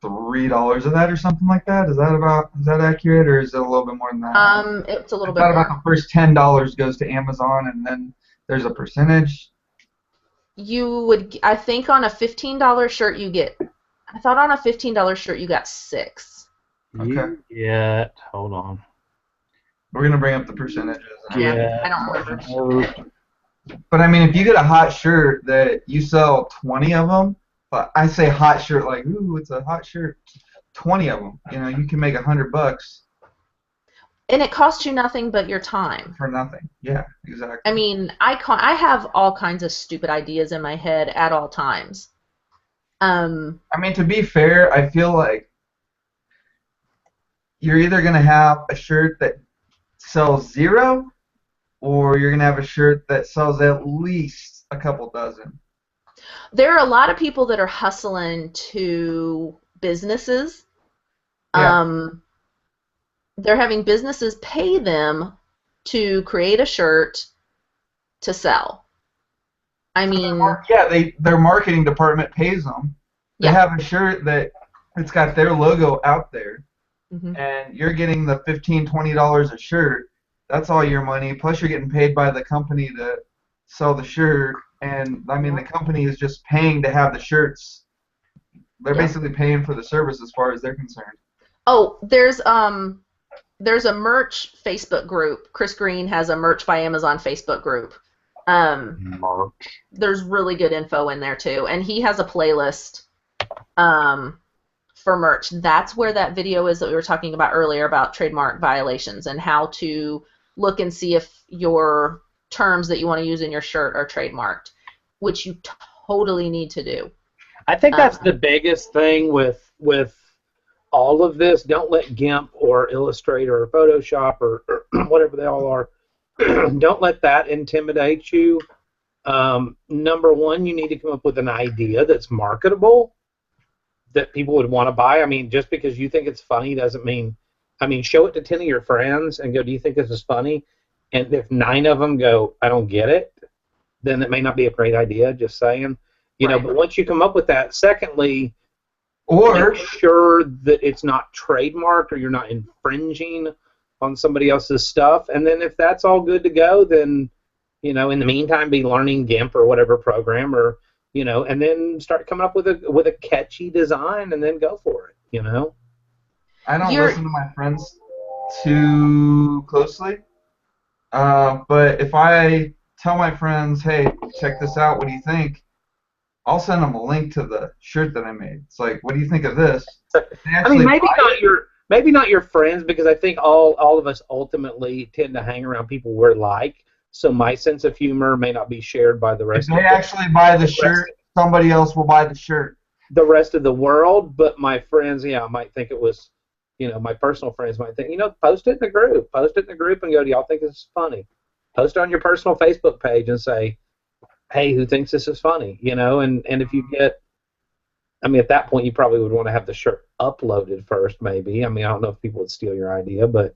$3 of that or something like that. Is that accurate, or is it a little bit more than that? It's a little bit. I thought about the first $10 goes to Amazon, and then there's a percentage. You would, I think, on a $15 shirt you get. I thought on a $15 shirt you got 6. Okay. Yeah. Hold on. We're gonna bring up the percentages. Yeah. I don't remember. But I mean, if you get a hot shirt that you sell 20 of them, but I say hot shirt like, ooh, it's a hot shirt. 20 of them, you know, you can make $100. And it costs you nothing but your time. For nothing. Yeah, exactly. I mean, I have all kinds of stupid ideas in my head at all times. I mean, to be fair, I feel like you're either going to have a shirt that sells 0, or you're going to have a shirt that sells at least a couple dozen. There are a lot of people that are hustling to businesses. Yeah. They're having businesses pay them to create a shirt to sell. I mean, yeah, their marketing department pays them. They have a shirt that it's got their logo out there, and you're getting the $15, $20 a shirt, that's all your money. Plus, you're getting paid by the company to sell the shirt, and I mean, the company is just paying to have the shirts. They're Yep. basically paying for the service as far as they're concerned. Oh, there's a merch Facebook group. Chris Green has a Merch by Amazon Facebook group. Merch. There's really good info in there too, and he has a playlist for merch. That's where that video is that we were talking about earlier about trademark violations and how to look and see if your terms that you want to use in your shirt are trademarked, which you totally need to do. I think that's the biggest thing with all of this. Don't let GIMP or Illustrator or Photoshop or whatever they all are, don't let that intimidate you. Number one, you need to come up with an idea that's marketable, that people would want to buy. I mean, just because you think it's funny doesn't mean, I mean, show it to 10 of your friends and go, do you think this is funny? And if 9 of them go, I don't get it, then it may not be a great idea, just saying. You know, but once you come up with that, secondly, Or make sure that it's not trademarked or you're not infringing on somebody else's stuff. And then if that's all good to go, then, you know, in the meantime, be learning GIMP or whatever program, or, you know, and then start coming up with a catchy design and then go for it, you know. I don't listen to my friends too closely, but if I tell my friends, hey, check this out, what do you think? I'll send them a link to the shirt that I made. It's like, what do you think of this? I mean, maybe not your friends, because I think all of us ultimately tend to hang around people we're like. So my sense of humor may not be shared by the rest. If they actually buy the shirt, somebody else will buy the shirt. The rest of the world, but my friends, might think it was, my personal friends might think, post it in the group. Post it in the group and go, do y'all think this is funny? Post it on your personal Facebook page and say, hey, who thinks this is funny? And if you get, at that point you probably would want to have the shirt uploaded first, maybe. I don't know if people would steal your idea, but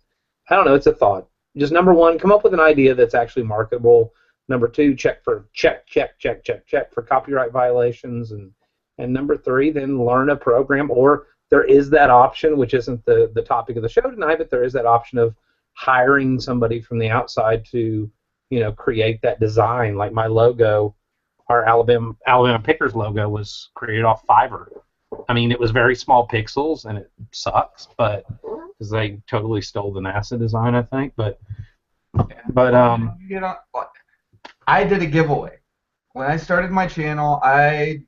I don't know, it's a thought. Just number one, come up with an idea that's actually marketable. Number two, check for copyright violations, and number three, then learn a program. Or there is that option, which isn't the topic of the show tonight, but there is that option of hiring somebody from the outside to create that design. Like my logo, our Alabama Pickers logo, was created off Fiverr. It was very small pixels, and it sucks, but because they totally stole the NASA design, I think. I did a giveaway when I started my channel. I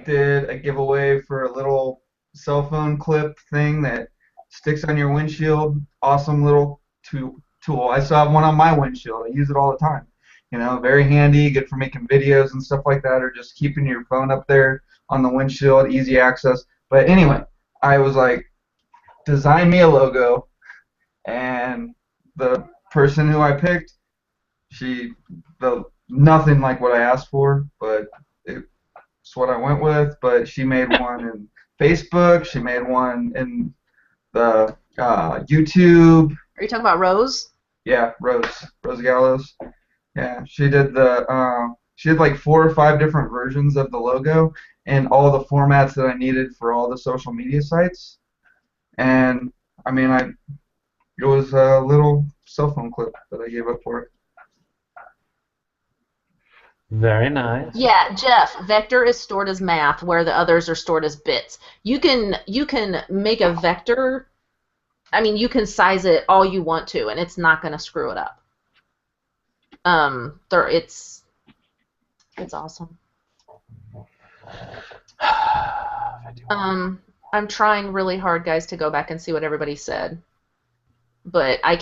did a giveaway for a little cell phone clip thing that sticks on your windshield. Awesome little tool. I still have one on my windshield. I use it all the time. Very handy, good for making videos and stuff like that, or just keeping your phone up there on the windshield, easy access. But anyway, I was like, design me a logo, and the person who I picked, nothing like what I asked for, but it's what I went with. But she made one in Facebook. She made one in the YouTube. Are you talking about Rose? Yeah, Rose Gallows. Yeah, she did like 4 or 5 different versions of the logo and all the formats that I needed for all the social media sites. And it was a little cell phone clip that I gave up for it. Very nice. Yeah, Jeff, vector is stored as math, where the others are stored as bits. You can make a vector. You can size it all you want to, and it's not going to screw it up. It's awesome. I'm trying really hard, guys, to go back and see what everybody said. But I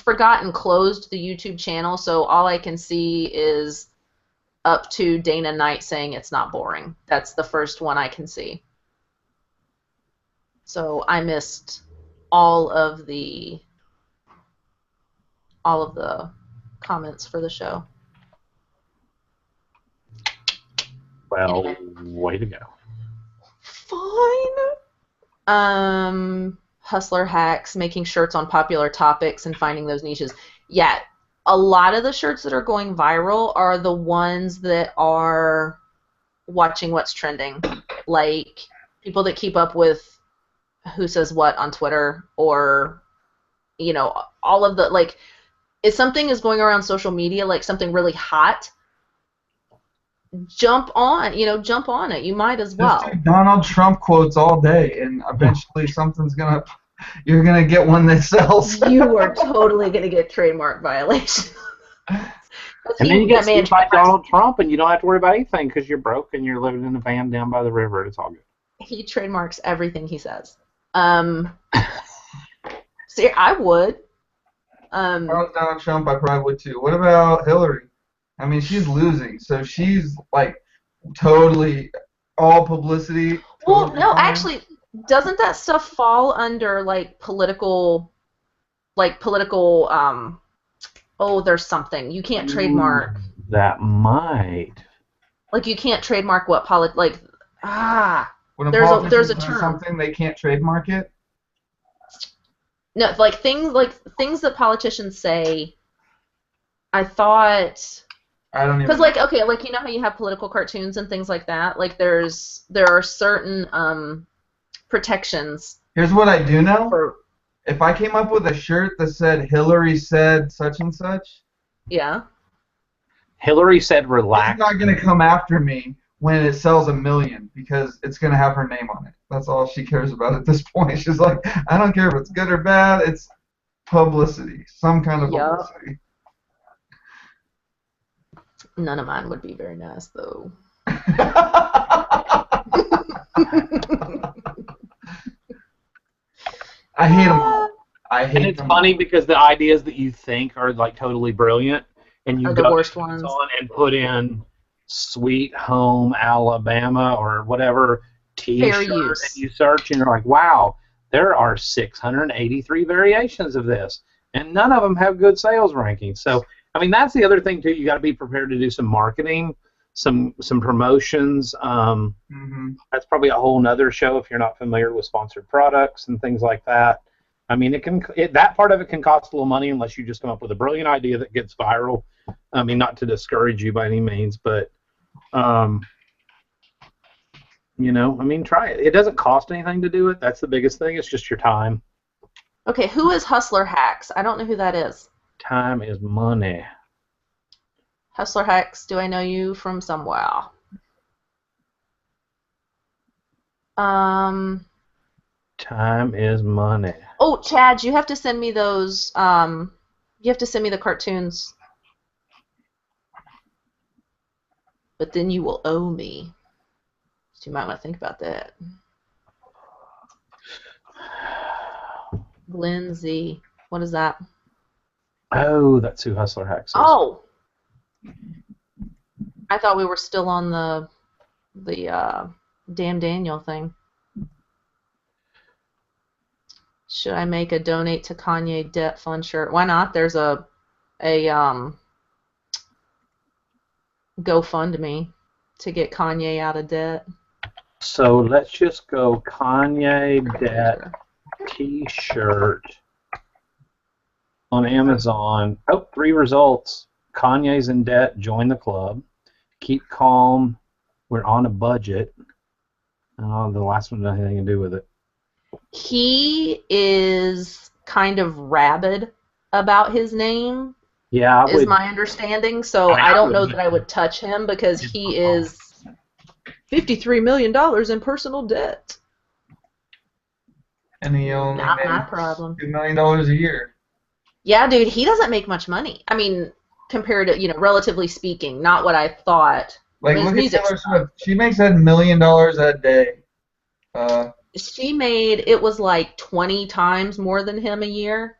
forgot and closed the YouTube channel, so all I can see is up to Dana Knight saying it's not boring. That's the first one I can see. So I missed all of the comments for the show. Well, anyway. Way to go. Fine. Hustler hacks, making shirts on popular topics and finding those niches. Yeah, a lot of the shirts that are going viral are the ones that are watching what's trending, like people that keep up with who says what on Twitter, or all of the, like, if something is going around social media, like something really hot, jump on it. You might as Just well. do Donald Trump quotes all day, and eventually you're gonna get one that sells. You are totally going to get trademark violation. And then you get sued by Donald Trump, and you don't have to worry about anything because you're broke and you're living in a van down by the river. It's all good. He trademarks everything he says. See, I would. If I was Donald Trump, I probably would too. What about Hillary? I mean, she's losing, so she's like totally all publicity. Well, totally no, fine. actually, doesn't that stuff fall under like political? Oh, there's something you can't trademark. That might. Like you can't trademark what like When there's a politician does term. something, they can't trademark it. No, like things that politicians say. I thought. I don't even. Because like okay, like how you have political cartoons and things like that. Like there are certain protections. Here's what I do know. For, if I came up with a shirt that said Hillary said such and such, yeah. Hillary said relax. She's not gonna come after me when it sells 1 million because it's gonna have her name on it. That's all she cares about at this point. She's like, I don't care if it's good or bad. It's publicity, some kind of publicity. None of mine would be very nice though. I hate them all. I hate And it's them funny all. because the ideas that you think are like totally brilliant, and you Are the go worst to ones. Amazon and put in Sweet Home Alabama or whatever T-shirt, use. and you search, and you're like, wow, there are 683 variations of this, and none of them have good sales rankings. So, I mean, that's the other thing too. You got to be prepared to do some marketing, some promotions. That's probably a whole nother show if you're not familiar with sponsored products and things like that. I mean, that part of it can cost a little money unless you just come up with a brilliant idea that gets viral. I mean, not to discourage you by any means, but I mean, try it. It doesn't cost anything to do it. That's the biggest thing. It's just your time. Okay, who is Hustler Hacks? I don't know who that is. Time is money. Hustler Hacks, do I know you from somewhere? Time is money. Oh, Chad, you have to send me those. You have to send me the cartoons. But then you will owe me. So you might want to think about that. Lindsay, what is that? Oh, that's who Hustler Hacks is. Oh, I thought we were still on the Damn Daniel thing. Should I make a donate to Kanye debt fund shirt? Why not? There's a GoFundMe to get Kanye out of debt. So let's just go Kanye debt T-shirt on Amazon. Oh, 3 results. Kanye's in debt. Join the club. Keep calm. We're on a budget. Oh, the last one doesn't have anything to do with it. He is kind of rabid about his name. Yeah, is my understanding. So I don't know that I would touch him because he is $53 million in personal debt. And he only Not made my problem. $2 million a year. Yeah, dude, he doesn't make much money. I mean, compared to, relatively speaking, not what I thought. Like, His look at music Taylor stuff. Swift. She makes $1 million a day. She made, it was like 20 times more than him a year.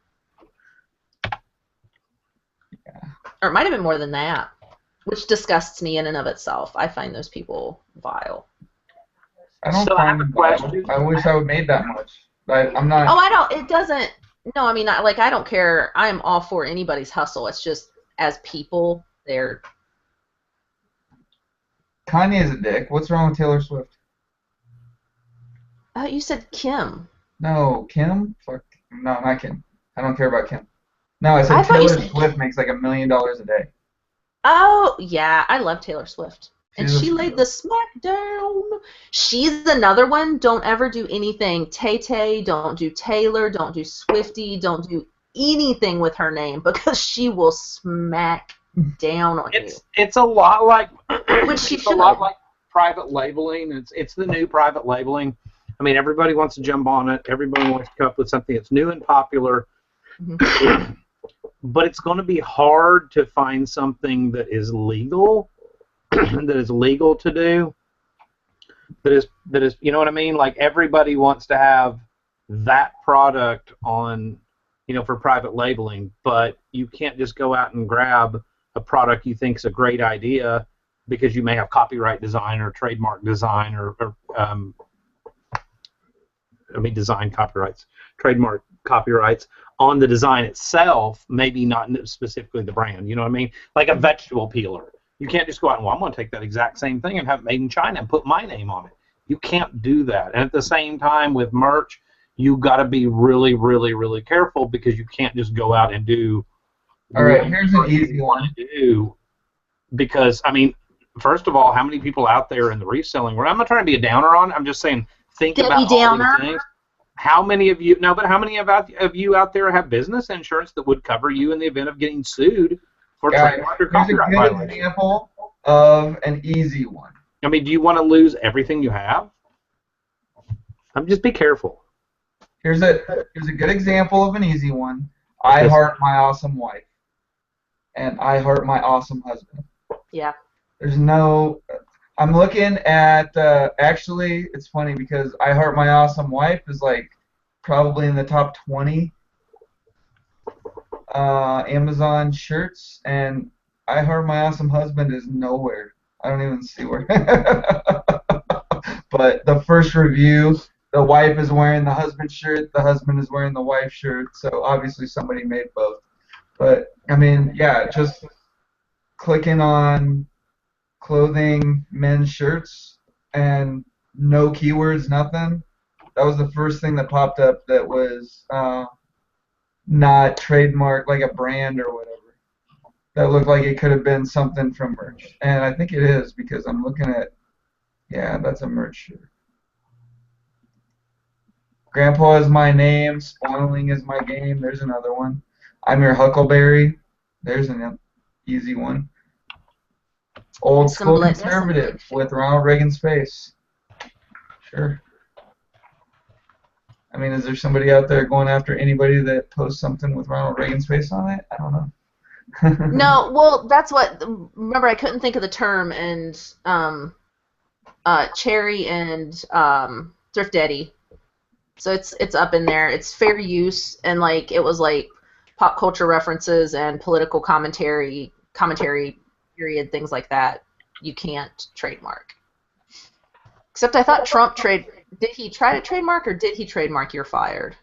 Yeah. Or it might have been more than that, which disgusts me in and of itself. I find those people vile. I don't So I have find a them question. vile. I wish I would made that much. I'm not. Oh, I don't, it doesn't, no, I mean, I don't care. I am all for anybody's hustle. It's just, as people, they're... Kanye's a dick. What's wrong with Taylor Swift? You said Kim. No, Kim? Fuck. No, not Kim. I don't care about Kim. No, I said I thought you Taylor said- Swift makes like $1 million a day. Oh, yeah, I love Taylor Swift. And She's a she laid the smackdown. She's another one. Don't ever do anything Tay-Tay. Don't do Taylor. Don't do Swiftie. Don't do anything with her name because she will smack down on you. It's a lot like Which she it's a lot like private labeling. It's the new private labeling. I mean, everybody wants to jump on it. Everybody wants to come up with something that's new and popular. Mm-hmm. But it's going to be hard to find something that is legal, that is legal to do. That is, you know what I mean? Like everybody wants to have that product on, for private labeling, but you can't just go out and grab a product you think is a great idea because you may have copyright design or trademark design or design copyrights, trademark copyrights on the design itself, maybe not specifically the brand. You know what I mean? Like a vegetable peeler. You can't just go out and, I'm going to take that exact same thing and have it made in China and put my name on it. You can't do that. And at the same time, with merch, you got to be really, really, really careful because you can't just go out and do. All right, here's an easy one. Because, first of all, how many people out there in the reselling world? I'm not trying to be a downer on it. I'm just saying, think about all these things. How many of you? No, but how many of you out there have business insurance that would cover you in the event of getting sued for trademark or copyright violation? Here's a good example of an easy one. Do you want to lose everything you have? Just be careful. Here's a good example of an easy one. I heart my awesome wife, and I heart my awesome husband. Yeah. There's no. I'm looking at. Actually, it's funny because I heart my awesome wife is like probably in the top 20 Amazon shirts, and I heart my awesome husband is nowhere. I don't even see where. But the first review, the wife is wearing the husband shirt, the husband is wearing the wife shirt, so obviously somebody made both. But, yeah, just clicking on clothing, men's shirts, and no keywords, nothing. That was the first thing that popped up that was not trademarked, like a brand or whatever. That looked like it could have been something from merch. And I think it is because I'm looking at, yeah, that's a merch shirt. Grandpa is my name. Spoiling is my game. There's another one. I'm your Huckleberry. There's an easy one. Old school conservative with Ronald Reagan's face. Sure. Is there somebody out there going after anybody that posts something with Ronald Reagan's face on it? I don't know. No, well, that's what. Remember, I couldn't think of the term, and Cherry and Thrift Daddy. So it's up in there. It's fair use, and it was pop culture references and political commentary, period, things like that. You can't trademark. Except I thought Trump did he try to trademark or did he trademark "You're fired"?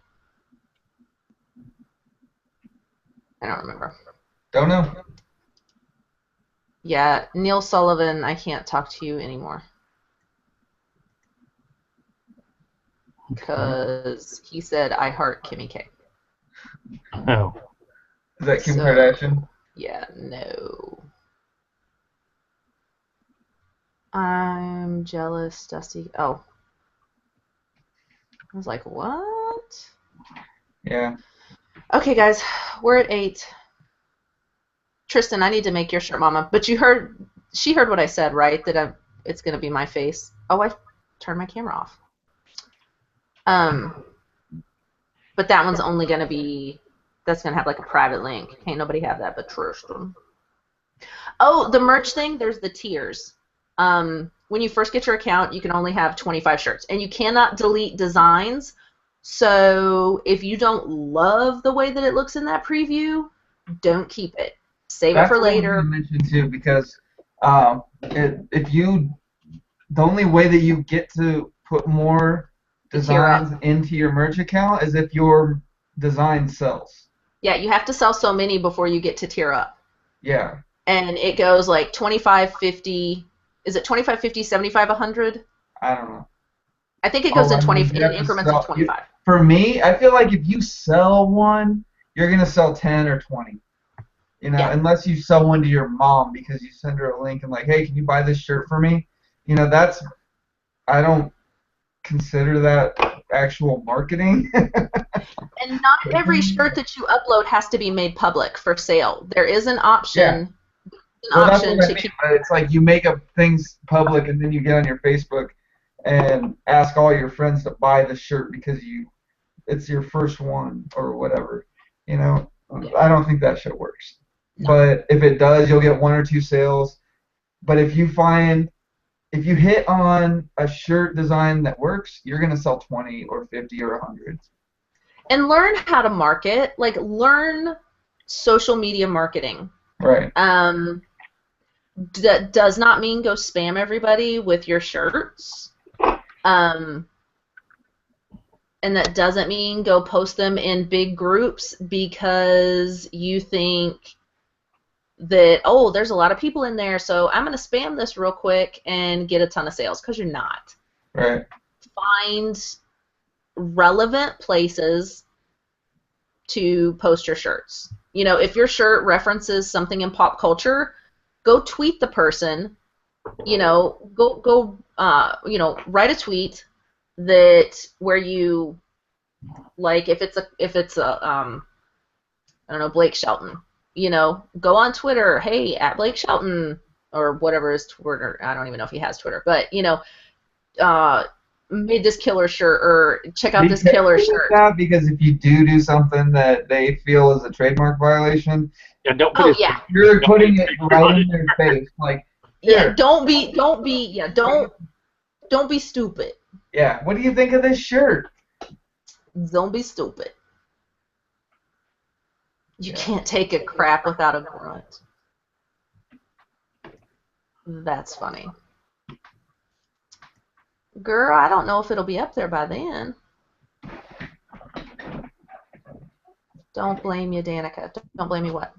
I don't remember. Don't know. Yeah, Neil Sullivan, I can't talk to you anymore. Because he said, I heart Kimmy K. Oh. Is that Kim Kardashian? Yeah, no. I'm jealous, Dusty. Oh. I was like, what? Yeah. Okay, guys, we're at 8. Tristan, I need to make your shirt, Mama. But she heard what I said, right? That it's going to be my face. Oh, I turned my camera off. But that one's only going to be, that's going to have a private link. Can't nobody have that but Tristan. Oh, the merch thing, there's the tiers. When you first get your account, you can only have 25 shirts. And you cannot delete designs. So if you don't love the way that it looks in that preview, don't keep it. Save it for later. That's what I mentioned too, because the only way that you get to put more designs into your merch account is if your design sells. Yeah, you have to sell so many before you get to tier up. Yeah. And it goes 25, 50. Is it 25, 50, 75, 100? I don't know. I think it goes in increments of 25. For me, I feel like if you sell one, you're going to sell 10 or 20. Unless you sell one to your mom because you send her a link and hey, can you buy this shirt for me? I don't consider that actual marketing. And not every shirt that you upload has to be made public for sale. There is an option. Well, that's what I mean. But it's like you make up things public, and then you get on your Facebook and ask all your friends to buy the shirt because it's your first one or whatever. You know, I don't think that shit works. No. But if it does, you'll get 1 or 2 sales. But if you hit on a shirt design that works, you're gonna sell 20 or 50 or 100. And learn how to market. Like, learn social media marketing. Right. Does not mean go spam everybody with your shirts. And that doesn't mean go post them in big groups because you think that, oh, there's a lot of people in there, so I'm going to spam this real quick and get a ton of sales, because you're not. Right. Find relevant places to post your shirts. You know, if your shirt references something in pop culture, go tweet the person. You know, go write a tweet that where you, like, if it's a I don't know, Blake Shelton, you know, go on Twitter, hey, at Blake Shelton, or whatever his Twitter, I don't even know if he has Twitter, but, you know, made this killer shirt, or check out this killer shirt. That, because if you do something that they feel is a trademark violation, don't put you're putting it right in their face, like, yeah, don't be stupid. Yeah, what do you think of this shirt? Don't be stupid. You can't take a crap without a grunt. That's funny. Girl, I don't know if it'll be up there by then. Don't blame you, Danica. Don't blame me what?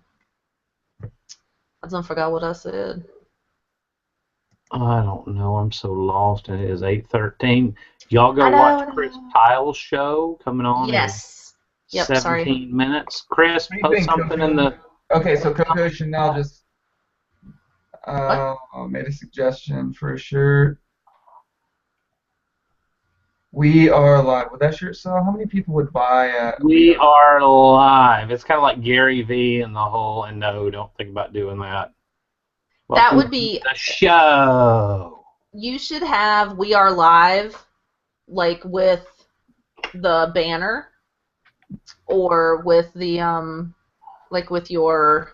I don't forgot what I said. I don't know. I'm so lost. And it is 8:13. Y'all go watch Chris Pyle's show coming on. Yes. In 17 minutes. Chris, post something in the. Okay, so Coco Chanel just made a suggestion for a shirt. We are live. Would that shirt sell? How many people would buy? We are live. It's kind of like Gary V and the whole. And no, don't think about doing that. That would be the show. You should have We Are Live, like with the banner, or with the like with your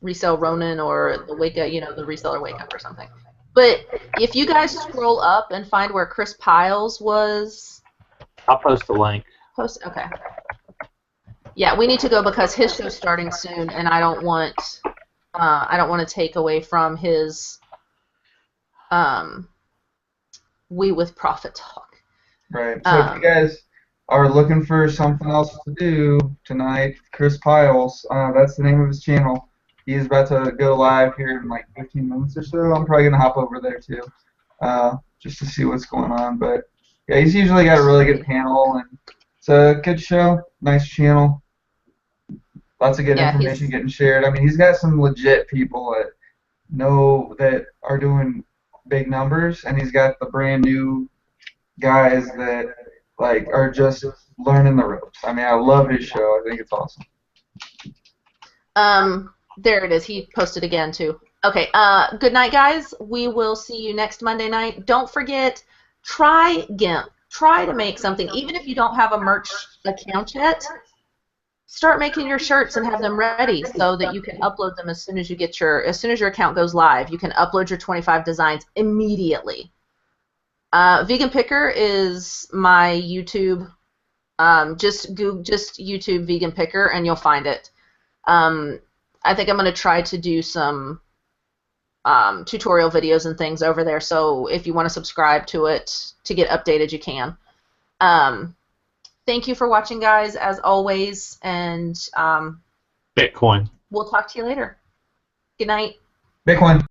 Resell Ronin or the Wake Up, you know, the Reseller Wake Up or something. But if you guys scroll up and find where Chris Pyle's was, I'll post the link. Okay. Yeah, we need to go because his show's starting soon, and I don't want to take away from his We With Profit talk. Right. So if you guys are looking for something else to do tonight, Chris Pyle's, that's the name of his channel. He's about to go live here in like 15 minutes or so. I'm probably going to hop over there too, just to see what's going on. But yeah, he's usually got a really good panel, and it's a good show, nice channel. Lots of good information getting shared. I mean, he's got some legit people that are doing big numbers, and he's got the brand new guys that like are just learning the ropes. I mean, I love his show. I think it's awesome. There it is. He posted again too. Okay. Good night, guys. We will see you next Monday night. Don't forget, try GIMP. Try to make something, even if you don't have a merch account yet. Start making your shirts and have them ready so that you can upload them as soon as your account goes live. You can upload your 25 designs immediately. Vegan Picker is my YouTube. Just YouTube Vegan Picker and you'll find it. I think I'm going to try to do some tutorial videos and things over there. So if you want to subscribe to it to get updated, you can. Thank you for watching, guys, as always, and Bitcoin. We'll talk to you later. Good night. Bitcoin.